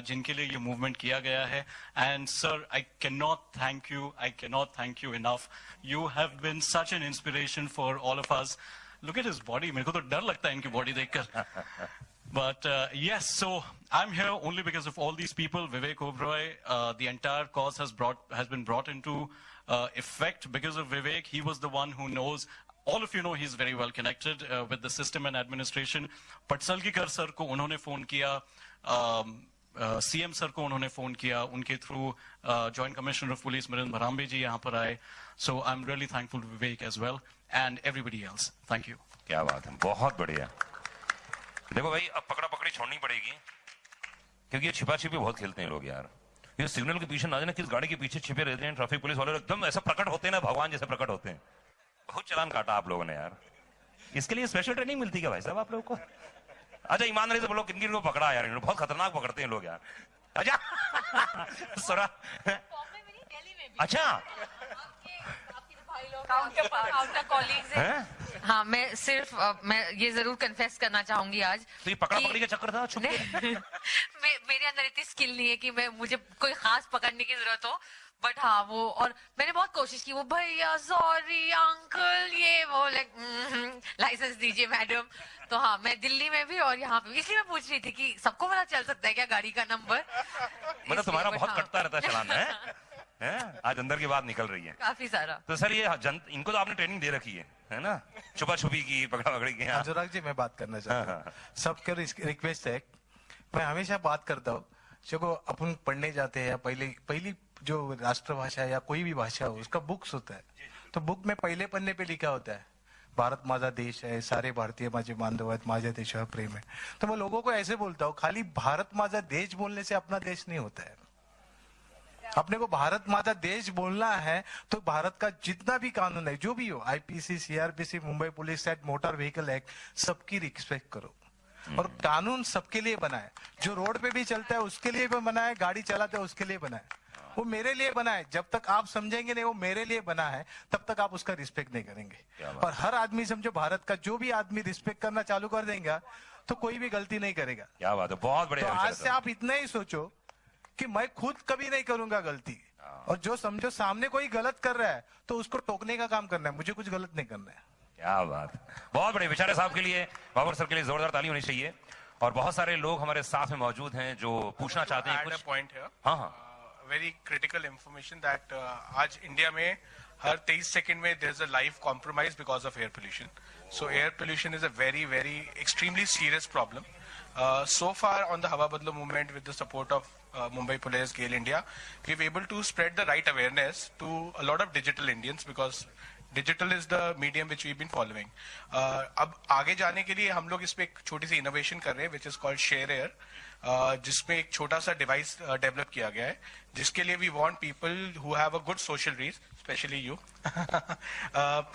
जिनके लिए ये मूवमेंट किया गया है. And sir, I can not thank you enough. You have been such an inspiration for all of us. Look at his body, मेरे को तो डर लगता है इनकी बॉडी देखकर. But yes, so I'm here only because of all these people. Vivek Oberoi, the entire cause has been brought into effect because of Vivek. He was the one who knows. All of you know he's very well connected with the system and administration. Patsalgikar sir को उन्होंने फोन किया. सीएम सर को उन्होंने फोन किया, उनके through joint commissioner of police Milind Bharambe ji यहाँ पर आए. So I am really thankful to Vivek as well and everybody else. Thank you. क्या बात है, बहुत बढ़िया. देखो भाई, अब पकड़ा पकड़ी छोड़नी पड़ेगी, क्योंकि ये छिपा छिपी बहुत खेलते हैं लोग यार. ये सिग्नल के पीछे ना जाने किस गाड़ी के पीछे छिपे रहते हैं ट्रैफिक पुलिस वाले, एकदम ऐसा प्रकट होते हैं ना, भगवान जैसे प्रकट होते हैं. बहुत चालान काटा आप लोगों ने यार. इसके लिए स्पेशल ट्रेनिंग मिलती है भाई साहब आप लोगों को? अच्छा ईमानदारी से बोलो, किन किन को पकड़ा यार इन्होंने? बहुत खतरनाक पकड़ते हैं लोग यार. अच्छा सोरा, अच्छा काउंटर कॉलीग्स हैं. हाँ, मैं सिर्फ मैं ये जरूर कन्फेस करना चाहूंगी आज. तो ये पकड़ा पकड़ी का चक्कर था छुप के? मेरे अंदर इतनी स्किल नहीं है कि मुझे कोई खास पकड़ने की जरूरत हो. बट हाँ, वो, और मैंने बहुत कोशिश की, वो भैया सॉरी अंकल ये वो लाइसेंस दीजिए मैडम. तो हाँ, मैं दिल्ली में भी और यहाँ पे भी, इसलिए मैं पूछ रही थी कि सबको पता चल सकता है क्या गाड़ी का नंबर? मतलब तुम्हारा बहुत कटता रहता है चलान है? आज अंदर की बात निकल रही है काफी सारा. तो सर ये इनको तो आपने ट्रेनिंग दे रखी है ना, छुपा छुपी की, पकड़ा पकड़ी की. अनुराग जी, मैं बात करना चाहता हूँ. सबके रिक्वेस्ट है, मैं हमेशा बात करता हूँ, देखो अपन पढ़ने जाते हैं, पहली जो राष्ट्रभाषा है या कोई भी भाषा हो, उसका बुक्स होता है. तो बुक में पहले पन्ने पे लिखा होता है भारत माझा देश है, सारे भारतीय माझे बांधव आहेत, माझ्या देशावर प्रेम है. तो मैं लोगों को ऐसे बोलता हूँ, खाली भारत माझा देश बोलने से अपना देश नहीं होता है. अपने को भारत माता देश बोलना है तो भारत का जितना भी कानून है, जो भी हो, IPC, CrPC, Mumbai police act, motor vehicle act, सबकी रिस्पेक्ट करो. और कानून सबके लिए बना है. जो रोड पे भी चलता है उसके लिए भी बना है, गाड़ी चलाते है उसके लिए बना है. वो मेरे लिए बना है. जब तक आप समझेंगे नहीं वो मेरे लिए बना है, तब तक आप उसका रिस्पेक्ट नहीं करेंगे. और हर आदमी समझो, भारत का जो भी आदमी रिस्पेक्ट करना चालू कर देगा तो कोई भी गलती नहीं करेगा. क्या बात है, बहुत बढ़िया. तो आज से आप इतना ही सोचो कि मैं खुद कभी नहीं करूंगा गलती, और जो समझो सामने कोई गलत कर रहा है तो उसको टोकने का काम करना है, मुझे कुछ गलत नहीं करना है. क्या बात, बहुत बड़े विचारे साहब के लिए, बाबर सर के लिए जोरदार ताली होनी चाहिए. और बहुत सारे लोग हमारे साथ में मौजूद हैं जो पूछना चाहते हैं कुछ. पॉइंट है, हाँ हाँ, वेरी क्रिटिकल इंफॉर्मेशन दैट आज इंडिया में हर 23 सेकंड में there is a life compromise because of air pollution. So air pollution is a very very extremely serious problem. So far on the Hawa Badlo movement, with the support of Mumbai Police, GAIL India, we've able to spread the right awareness to a lot of digital Indians, because digital is the medium which we've been following. अब आगे जाने के लिए हम लोग इसमें एक छोटी सी इनोवेशन कर रहे हैं, which is called Share Air, जिसमें एक छोटा सा डिवाइस डेवलप किया गया है, जिसके लिए we want people who have a good social reach, especially you,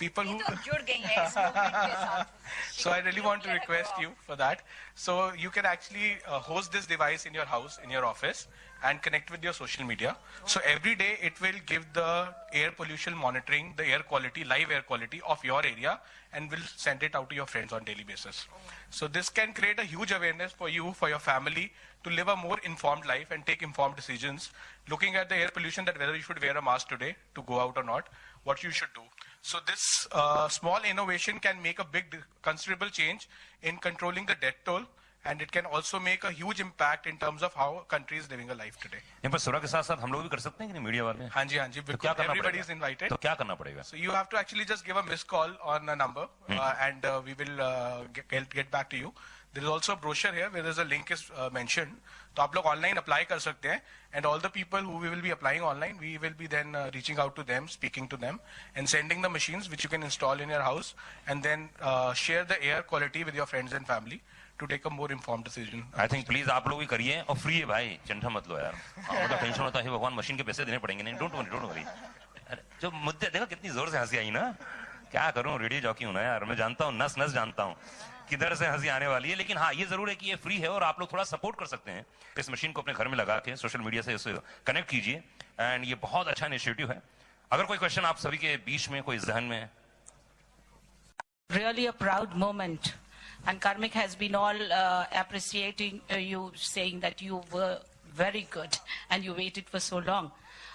people who जुड़ गई हैं इस movement के साथ. So I really want to request you for that. So you can actually host this device in your house, in your office, and connect with your social media. So every day it will give the air pollution monitoring, the air quality, live air quality of your area, and will send it out to your friends on daily basis. So this can create a huge awareness for you, for your family, to live a more informed life and take informed decisions, looking at the air pollution, that whether you should wear a mask today to go out or not, what you should do. So this small innovation can make a big, considerable change in controlling the death toll, and it can also make a huge impact in terms of how a country is living a life today. यहाँ पर सुरा के साथ साथ हम लोग भी कर सकते हैं कि नहीं, मीडिया वाले? हाँ जी, क्या करना everybody पड़ेगा? is invited. तो क्या करना पड़ेगा? So you have to actually just give a missed call on a number, and we will get back to you. There is also a brochure here where there's a link is mentioned. तो आप लोग ऑनलाइन अप्लाई कर सकते हैं, and all the people who we will be applying online, we will be then reaching out to them, speaking to them, and sending the machines which you can install in your house, and then share the air quality with your friends and family to take a more informed decision. I think please आप लोग भी करिए, और फ्री है भाई, चिंता मत लो यार. मतलब टेंशन होता है भगवान मशीन के पैसे देने पड़ेंगे. नहीं, डोंट वरी. जो मुद्दे देखो कितनी जोर से हंसी आई ना. क्या करूं, रेडियो जॉकी हूं ना यार, मैं जानता हूं, नस नस जानता हूं किधर से हंसी आने वाली है. लेकिन हाँ, ये जरूर है कि ये फ्री है और आप लोग थोड़ा सपोर्ट कर सकते हैं. इस मशीन को अपने घर में लगा के सोशल मीडिया से इसे कनेक्ट कीजिए, एंड ये बहुत अच्छा इनिशिएटिव है. अगर कोई क्वेश्चन आप सभी के बीच में कोई जहन में? Really a proud moment, and Karmik has been all appreciating you, saying that you were very good and you waited for so long.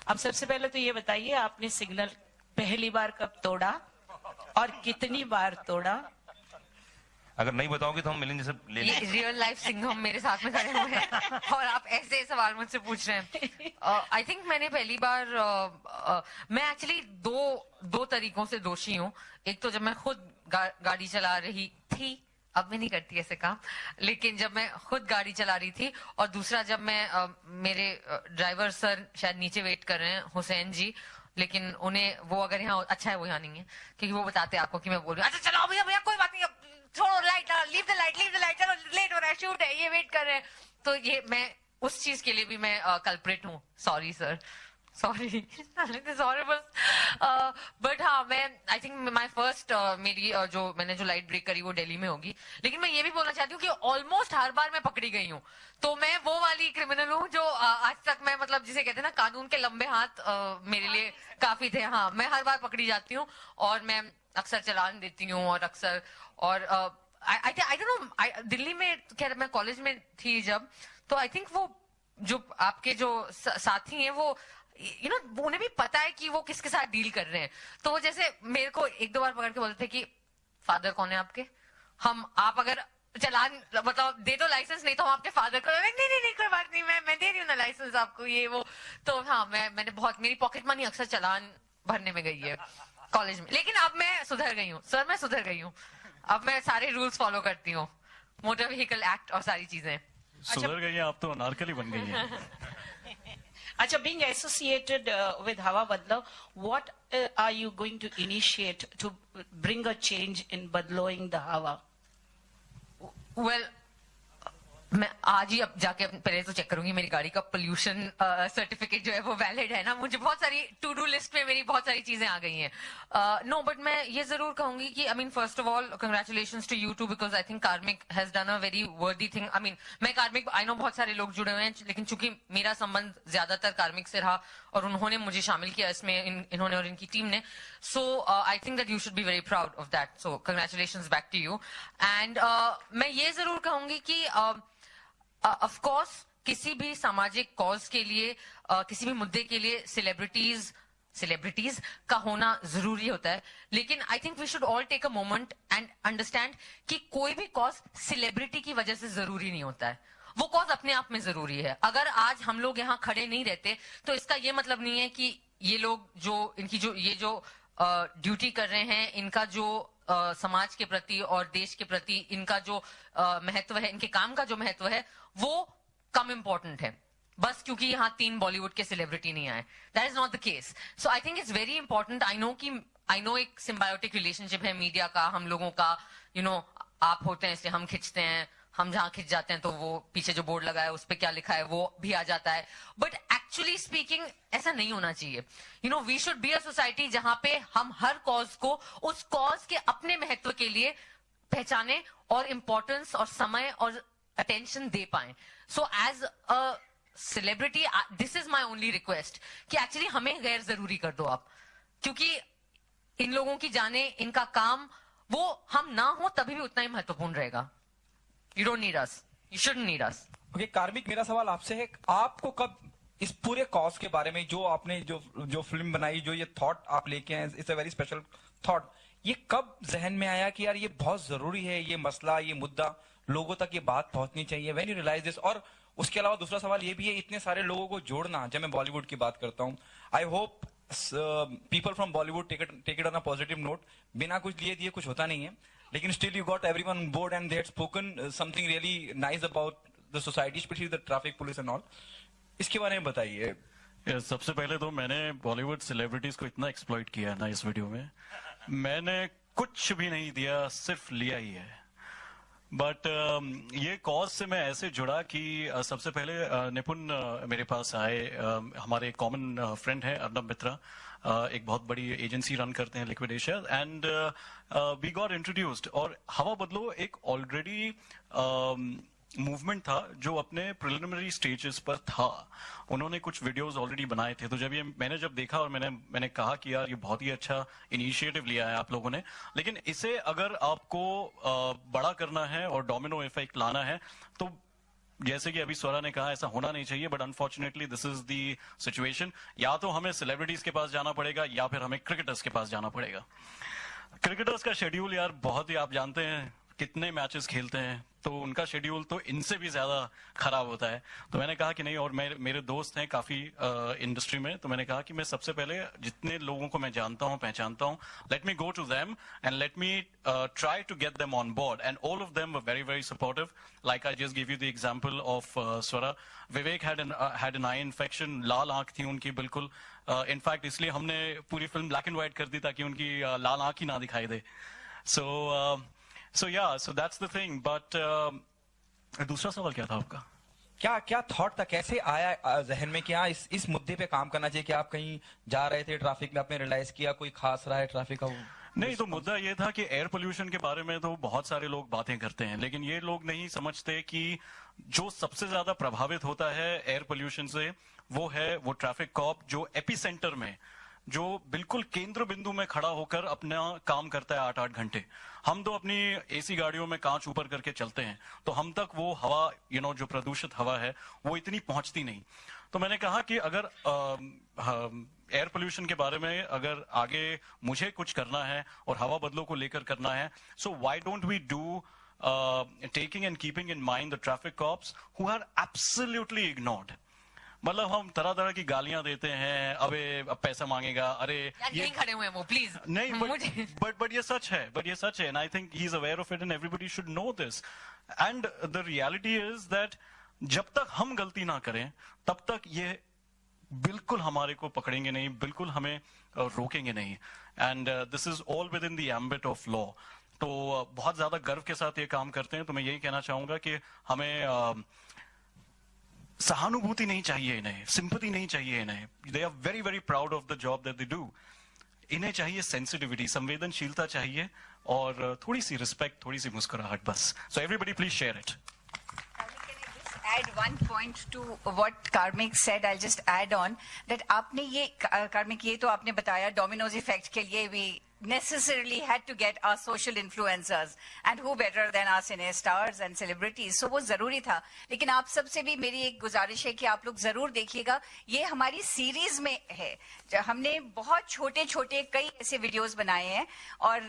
अब सबसे पहले तो ये बताइए, आपने सिग्नल पहली बार कब तोड़ा और कितनी बार तोड़ा? अगर नहीं बताओगे तो हम मिलेंगे सब ले लेंगे. रियल लाइफ सिंघम मेरे साथ में खड़े हुए हैं और आप ऐसे सवाल मुझसे पूछ रहे हैं. आई थिंक मैंने पहली बार मैं एक्चुअली दो तरीकों से दोषी हूँ. एक तो जब मैं खुद गाड़ी चला रही थी अब मैं नहीं करती ऐसे काम, लेकिन जब मैं खुद गाड़ी चला रही थी और दूसरा जब मैं मेरे ड्राइवर सर शायद नीचे वेट कर रहे हैं, हुसैन जी, लेकिन उन्हें वो अगर यहाँ अच्छा है वो यहाँ नहीं है, क्योंकि वो बताते आपको कि मैं बोल रही हूँ अच्छा चलो भैया भैया कोई बात नहीं, छोड़ो लाइट, लीव द लाइट, चलो लेट हो रहा है, शूट है, ये वेट कर रहे हैं। तो ये मैं उस चीज के लिए भी मैं कल्प्रिट हूँ, सॉरी सर, सॉरी बट हाँ मैं आई थिंक माई फर्स्ट मेरी जो मैंने जो लाइट ब्रेक करी वो दिल्ली में होगी, लेकिन मैं ये भी बोलना चाहती हूँ कि ऑलमोस्ट हर बार मैं पकड़ी गई हूँ, तो मैं वो वाली क्रिमिनल हूँ जो आज तक मैं मतलब जिसे कहते हैं ना कानून के लंबे हाथ मेरे लिए काफी थे। हाँ मैं हर बार पकड़ी जाती हूँ और मैं अक्सर चालान देती हूँ और अक्सर और आई डोंट नो दिल्ली में खैर मैं कॉलेज में थी जब, तो आई थिंक वो जो आपके जो साथी हैं वो यू नो उन्हें भी पता है कि वो किसके साथ डील कर रहे हैं, तो वो जैसे मेरे को एक दो बार पकड़ के बोलते थे कि फादर कौन है आपके, आप अगर चलान मतलब दे दो लाइसेंस, नहीं तो हम आपके फादर को नहीं कोई बात नहीं, मैं दे रही हूँ ना लाइसेंस आपको, ये वो। तो हाँ मैंने बहुत मेरी पॉकेट मनी अक्सर चलान भरने में गई है कॉलेज में, लेकिन अब मैं सुधर गई हूँ सर, मैं सुधर गई हूँ, अब मैं सारे रूल्स फॉलो करती हूँ, मोटर व्हीकल एक्ट और सारी चीजें। सुधर गई हैं आप तो, अनारकली बन गई हैं। Acha, being associated with Hawa Badlao, what are you going to initiate to bring a change in badlowing the Hawa? Well, मैं आज ही अब जाके पहले तो चेक करूंगी मेरी गाड़ी का पोल्यूशन सर्टिफिकेट जो है वो वैलिड है ना, मुझे बहुत सारी टू डू लिस्ट में मेरी बहुत सारी चीजें आ गई हैं। नो बट मैं ये जरूर कहूंगी कि I mean first of all congratulations to you too, because I think Karmik has done a very worthy thing. I mean मैं कार्मिक आई नो बहुत सारे लोग जुड़े हुए हैं, लेकिन चूंकि मेरा संबंध ज्यादातर कार्मिक से रहा और उन्होंने मुझे शामिल किया इसमें, इन्होंने और इनकी टीम ने, so I think that you should be very proud of that, so congratulations back to you. And मैं ये जरूर कहूंगी कि ऑफ कोर्स किसी भी सामाजिक कॉज के लिए किसी भी मुद्दे के लिए सेलिब्रिटीज का होना जरूरी होता है, लेकिन I think we should all take a moment and understand कि कोई भी कॉज सेलिब्रिटी की वजह से जरूरी नहीं होता है, वो कॉज अपने आप में जरूरी है। अगर आज हम लोग यहाँ खड़े नहीं रहते तो इसका ये मतलब नहीं है कि ये लोग जो इनकी जो ये जो ड्यूटी कर रहे हैं, इनका जो समाज के प्रति और देश के प्रति इनका जो महत्व है, इनके काम का जो महत्व है वो कम इंपॉर्टेंट है बस क्योंकि यहाँ 3 बॉलीवुड के सेलिब्रिटी नहीं आए। That is not the case. So I think it's very important. I know एक सिम्बायोटिक रिलेशनशिप है मीडिया का, हम लोगों का, यू नो आप होते हैं इसलिए हम खिंचते हैं, हम जहां खिंच जाते हैं तो वो पीछे जो बोर्ड लगा है उस पर क्या लिखा है वो भी आ जाता है, बट एक्चुअली स्पीकिंग ऐसा नहीं होना चाहिए। You know we should be a society जहां पे हम हर कॉज को उस कॉज के अपने महत्व के लिए पहचाने और इम्पोर्टेंस और समय और अटेंशन दे पाए। So as a celebrity this is my only request कि एक्चुअली हमें गैर जरूरी कर दो आप, क्योंकि इन लोगों की जाने, इनका काम वो हम ना हो तभी भी उतना ही महत्वपूर्ण रहेगा। You don't need us. You shouldn't need us. Okay, कार्मिक मेरा सवाल आपसे है, आपको कब इस पूरे कॉज के बारे में जो आपने जो फिल्म बनाई, जो ये थॉट आप लेके आए, it's a very special thought, ये कब जहन में आया कि यार ये बहुत जरूरी है, ये मसला, ये मुद्दा लोगों तक ये बात पहुंचनी चाहिए, व्हेन यू रियलाइज दिस? और उसके अलावा दूसरा सवाल ये भी है, इतने सारे लोगों को जोड़ना, जब मैं बॉलीवुड की बात करता हूँ, I hope people from Bollywood take it on a positive note, बिना कुछ लिए दिए कुछ होता नहीं है, लेकिन still you got everyone on board and they had spoken something really nice about the society, specially the traffic police and all. इसके बारे में बताइए। सबसे पहले तो मैंने बॉलीवुड सेलिब्रिटीज को इतना एक्सप्लॉइट किया है ना इस वीडियो में, मैंने कुछ भी नहीं दिया, सिर्फ लिया ही है। बट ये कॉज से मैं ऐसे जुड़ा कि सबसे पहले निपुण मेरे पास आए, हमारे कॉमन फ्रेंड हैं अर्नब मित्रा, एक बहुत बड़ी एजेंसी रन करते हैं liquidation, and we got introduced. और हवा बदलो एक ऑलरेडी मूवमेंट था जो अपने प्रिलिमिनरी स्टेजेस पर था, उन्होंने कुछ वीडियोस ऑलरेडी बनाए थे। तो जब ये मैंने देखा और मैंने कहा कि यार ये बहुत ही अच्छा इनिशिएटिव लिया है आप लोगों ने, लेकिन इसे अगर आपको बड़ा करना है और डोमिनो इफेक्ट लाना है तो जैसे कि अभी स्वरा ने कहा ऐसा होना नहीं चाहिए, but unfortunately this is the situation. या तो हमें सेलिब्रिटीज के पास जाना पड़ेगा या फिर हमें क्रिकेटर्स के पास जाना पड़ेगा। क्रिकेटर्स का शेड्यूल यार बहुत ही आप जानते हैं, कितने मैचेस खेलते हैं, तो उनका शेड्यूल तो इनसे भी ज्यादा खराब होता है। तो मैंने कहा कि नहीं, और मेरे दोस्त हैं काफी इंडस्ट्री में, तो मैंने कहा कि मैं सबसे पहले जितने लोगों को मैं जानता हूं, पहचानता हूं, let me go to them and let me try to get them on board, and all of them were very very supportive. Like I just give you the example of Swara. Vivek had an eye infection, लाल आंख थी उनकी बिल्कुल। इनफैक्ट इसलिए हमने पूरी फिल्म ब्लैक एंड व्हाइट कर दी ताकि उनकी लाल आंख ही ना दिखाई दे। So yeah, so that's the thing. But दूसरा सवाल क्या था आपका? क्या थॉट था, कैसे आया जहन में कि हाँ इस मुद्दे पे काम करना चाहिए? कि आप कहीं जा रहे थे ट्रैफिक में, आपने रियलाइज किया कोई खास रहा है ट्रैफिक का? नहीं, तो मुद्दा ये था कि एयर पोल्यूशन के बारे में तो बहुत सारे लोग बातें करते हैं, लेकिन ये लोग नहीं समझते कि जो सबसे ज्यादा प्रभावित होता है एयर पोल्यूशन से वो ट्रैफिक कॉप जो एपिसेंटर में, जो बिल्कुल केंद्र बिंदु में खड़ा होकर अपना काम करता है 8-8 घंटे। हम तो अपनी एसी गाड़ियों में कांच ऊपर करके चलते हैं, तो हम तक वो हवा जो प्रदूषित हवा है वो इतनी पहुंचती नहीं। तो मैंने कहा कि अगर एयर पोल्यूशन के बारे में अगर आगे मुझे कुछ करना है और हवा बदलों को लेकर करना है, so why don't we do taking and keeping in mind the traffic cops who are absolutely ignored. मतलब हम तरह तरह की गालियां देते हैं, अबे अब पैसा मांगेगा, अरे ये खड़े हुए हैं वो, प्लीज नहीं, बट ये सच है, and I think he is aware of it and everybody should know this. And the reality is that जब तक हम गलती ना करें तब तक ये बिल्कुल हमारे को पकड़ेंगे नहीं, बिल्कुल हमें रोकेंगे नहीं। And this is all with in the ambit of law. तो बहुत ज्यादा गर्व के साथ ये काम करते हैं। तो मैं यही कहना चाहूंगा कि हमें सहानुभूति नहीं चाहिए इन्हें, सिंपैथी नहीं चाहिए इन्हें। They are very very proud of the job that they do. इन्हें चाहिए सेंसिटिविटी, संवेदनशीलता चाहिए, और थोड़ी सी रिस्पेक्ट, थोड़ी सी मुस्कुराहट, बस। So everybody please share it. Add one point to what Karmik said. I'll just add on that आपने ये Karmik ये तो आपने बताया dominoes effect के लिए we necessarily had to get our social influencers, and who better than our cine stars and celebrities. So वो जरूरी था। लेकिन आप सबसे भी मेरी एक गुजारिश है कि आप लोग जरूर देखिएगा, ये हमारी सीरीज में है। हमने बहुत छोटे छोटे कई ऐसे वीडियोस बनाए हैं, और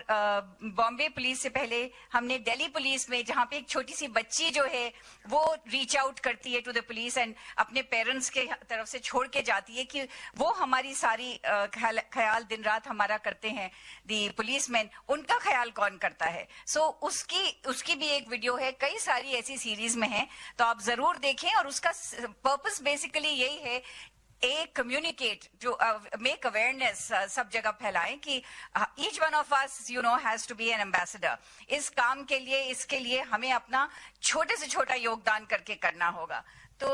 बॉम्बे पुलिस से पहले हमने दिल्ली पुलिस में, जहाँ पे एक छोटी सी बच्ची जो है वो रीच आउट करती है टू द पुलिस एंड अपने पेरेंट्स के तरफ से छोड़ के जाती है कि वो हमारी सारी ख्याल दिन रात हमारा करते हैं, दी पुलिसमैन, उनका ख्याल कौन करता है। सो उसकी भी एक वीडियो है, कई सारी ऐसी सीरीज में है, तो आप जरूर देखें। और उसका पर्पस बेसिकली यही है, कम्युनिकेट, जो मेक अवेयरनेस सब जगह फैलाएं कि each one of us has to be an ambassador. इस काम के लिए, इसके लिए हमें अपना छोटे से छोटा योगदान करके करना होगा। तो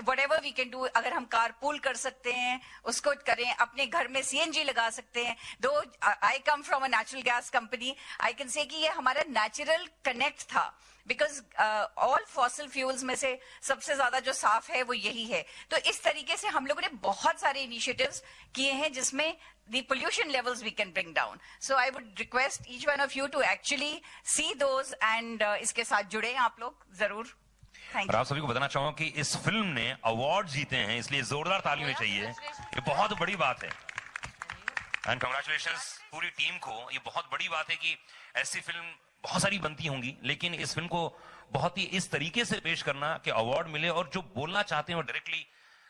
whatever we can do, अगर हम कारपूल कर सकते हैं उसको करें, अपने घर में सीएनजी लगा सकते हैं। Though I come from a natural gas company, I can say कि ये हमारा नेचुरल कनेक्ट था, बिकॉज ऑल फॉसिल फ्यूल्स में से सबसे ज्यादा जो साफ है वो यही है। तो इस तरीके से हम लोगों ने बहुत सारे इनिशिएटिव्स किए हैं जिसमें the pollution levels we can bring down. So I would request each one of you to actually see those and इसके साथ जुड़े आप लोग जरूर। और आप सभी को बताना चाहूंगा कि इस फिल्म ने अवार्ड जीते हैं, इसलिए जोरदार ताली होनी चाहिए। ये बहुत बड़ी बात है, एंड कंग्रेचुलेशंस पूरी टीम को। ये बहुत बड़ी बात है कि ऐसी फिल्म बहुत सारी बनती होंगी, लेकिन इस फिल्म को बहुत ही इस तरीके से पेश करना कि अवार्ड मिले और जो बोलना चाहते हैं वो डायरेक्टली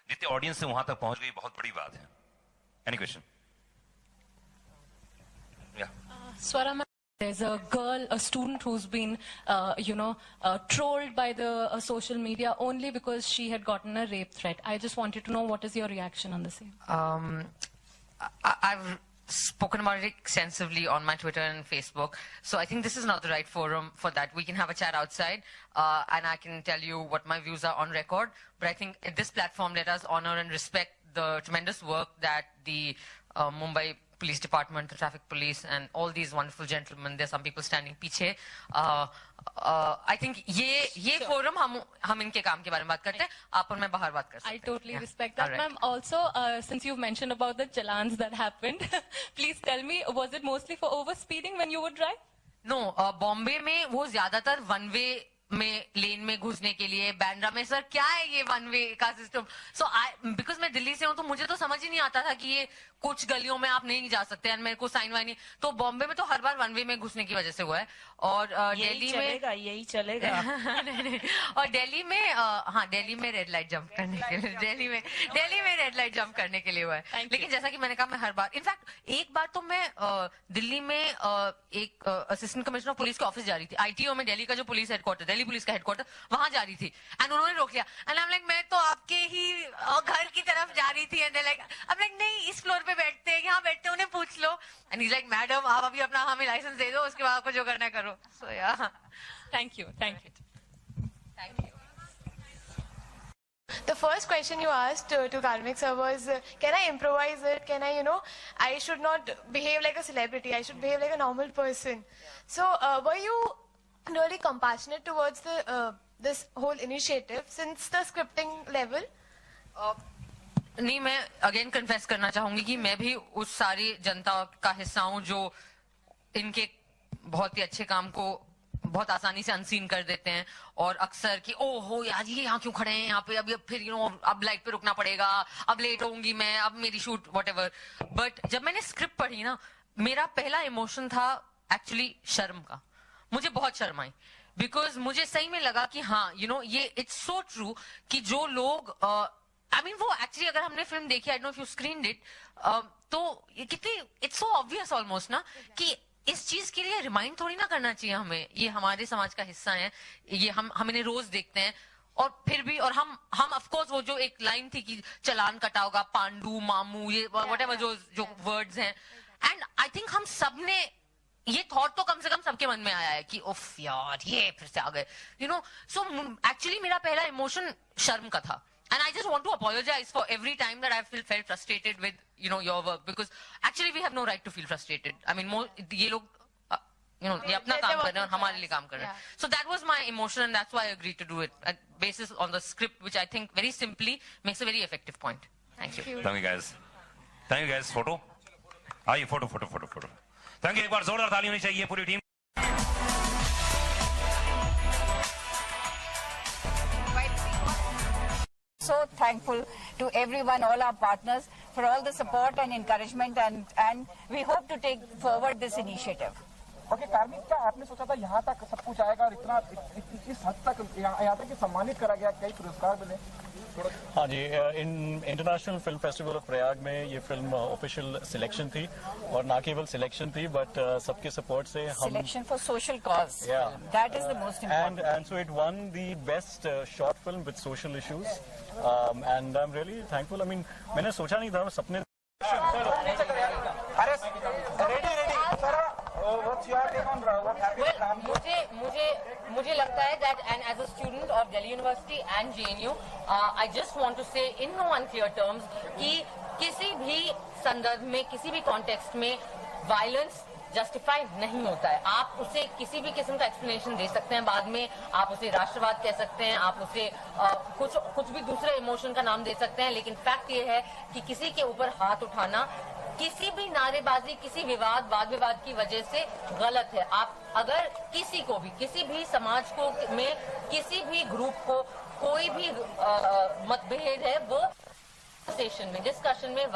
जितने ऑडियंस से वहां तक पहुंच गई, बहुत बड़ी बात है। Any question? Swara, there's a girl, a student who's been, trolled by the social media only because she had gotten a rape threat. I just wanted to know what is your reaction on the same. I've spoken about it extensively on my Twitter and Facebook, so I think this is not the right forum for that. We can have a chat outside, and I can tell you what my views are on record. But I think at this platform, let us honor and respect the tremendous work that the Mumbai Police Department, the traffic police, and all these wonderful gentlemen. There's some people standing पीछे. I think ये forum हम इनके काम के बारे में बात करते हैं, आप और मैं बाहर बात कर सकते हैं. I totally respect that, ma'am. Also, since you've mentioned about the challans that happened, please tell me, was it mostly for overspeeding when you would drive? No, Bombay में वो ज्यादातर वन वे में लेन में घुसने के लिए, बांद्रा में सर क्या है ये वन वे का सिस्टम। सो आई बिकॉज मैं दिल्ली से हूँ तो मुझे तो समझ ही नहीं आता था कि ये कुछ गलियों में आप नहीं जा सकते हैं, मेरे को साइन वाइन नहीं। तो बॉम्बे में तो हर बार वन वे में घुसने की वजह से हुआ है। और दिल्ली में यही चलेगा नहीं। और दिल्ली में हाँ दिल्ली में रेड लाइट जंप करने के लिए दिल्ली में रेड लाइट जंप करने के लिए हुआ है। लेकिन जैसा कि मैंने कहा मैं हर बार, इनफैक्ट एक बार तो मैं दिल्ली में एक असिस्टेंट कमिश्नर ऑफ पुलिस के ऑफिस जा रही थी, ITO में, दिल्ली का जो पुलिस हेडक्वार्टर, दिल्ली पुलिस का हेडक्वार्टर, वहां जा रही थी एंड उन्होंने रोक लिया एंड आई एम लाइक मैं तो आपके ही घर की तरफ जा रही थी and like I am like नहीं इस फ्लोर पे बैठते हैं, यहाँ बैठते हैं, उन्हें पूछ लो। एंड ही लाइक मैडम आप अभी अपना हमें लाइसेंस दे दो, उसके बाद आपको जो करना है करो। सो या Thank you. Thank you. The first question you asked to Karmik sir was, can I improvise it? Can I, I should not behave like a celebrity. I should behave like a normal person. So, were you really compassionate towards this whole initiative since the scripting level? नहीं, मैं अगेन कन्फेस करना चाहूंगी कि मैं भी उस सारी जनता का हिस्सा हूँ जो इनके बहुत ही अच्छे काम को बहुत आसानी से अनसीन कर देते हैं और अक्सर कि ओ हो यार ये यहाँ क्यों खड़े हैं यहाँ पे, अब फिर अब लाइट पे रुकना पड़ेगा, अब लेट होंगी मैं, अब मेरी शूट व्हाटएवर। बट जब मैंने स्क्रिप्ट पढ़ी ना, मेरा पहला इमोशन था एक्चुअली शर्म का। मुझे बहुत शर्म आई बिकॉज मुझे सही में लगा कि हाँ ये इट्स सो ट्रू कि जो लोग वो एक्चुअली अगर हमने फिल्म देखी, I don't know if you screened it, तो कितनी इट्स सो ऑब्वियस ऑलमोस्ट ना कि इस चीज के लिए रिमाइंड थोड़ी ना करना चाहिए हमें, ये हमारे समाज का हिस्सा है, ये हम इन्हें रोज देखते हैं और फिर भी, और हम ऑफ कोर्स वो जो एक लाइन थी कि चलान कटा होगा, पांडू मामू, ये व्हाटएवर जो वर्ड्स हैं, एंड आई थिंक हम सब ने ये थॉट तो कम से कम सबके मन में आया है कि उफ यार ये फिर से आ गए, सो एक्चुअली मेरा पहला इमोशन शर्म का था। And I just want to apologize for every time that I felt frustrated with, your work, because actually we have no right to feel frustrated. I mean, ये लोग, ये अपना काम कर रहे हैं और हमारे लिए काम कर रहे हैं. So that was my emotion and that's why I agreed to do it, basis on the script, which I think very simply makes a very effective point. Thank you. Thank you guys. Thank you guys. Photo. आइए फोटो. Thank you. एक बार जोरदार ताली होनी चाहिए पूरी team. So thankful to everyone, all our partners, for all the support and encouragement, and we hope to take forward this initiative. Okay, कार्मिक, क्या आपने सोचा था यहाँ तक सब कुछ आएगा और इतना इस हद तक यहाँ तक सम्मानित करा गया, कई पुरस्कार मिले? हाँ जी, international film festival of Prayag में ये फिल्म ऑफिशियल सिलेक्शन थी और ना केवल सिलेक्शन थी बट सबके सपोर्ट से हम selection for social cause, that is the most important, and so it one the best short film with social issues and I am really thankful. I mean मैंने सोचा नहीं था, सपने मुझे लगता है that and as a student of Delhi University and JNU, I just want to say in no unclear terms कि किसी भी संदर्भ में, किसी भी कॉन्टेक्स्ट में वायलेंस जस्टिफाइड नहीं होता है. आप उसे किसी भी किस्म का एक्सप्लेनेशन दे सकते हैं, बाद में आप उसे राष्ट्रवाद कह सकते हैं, आप उसे कुछ भी दूसरे इमोशन का नाम दे सकते हैं, लेकिन फैक्ट ये है कि किसी के ऊपर हाथ उठाना किसी भी नारेबाजी, किसी विवाद, वाद विवाद की वजह से गलत है. आप अगर किसी को भी, किसी भी समाज को में किसी भी ग्रुप को कोई भी मतभेद है, वो स्टेशन में, डिस्कशन में,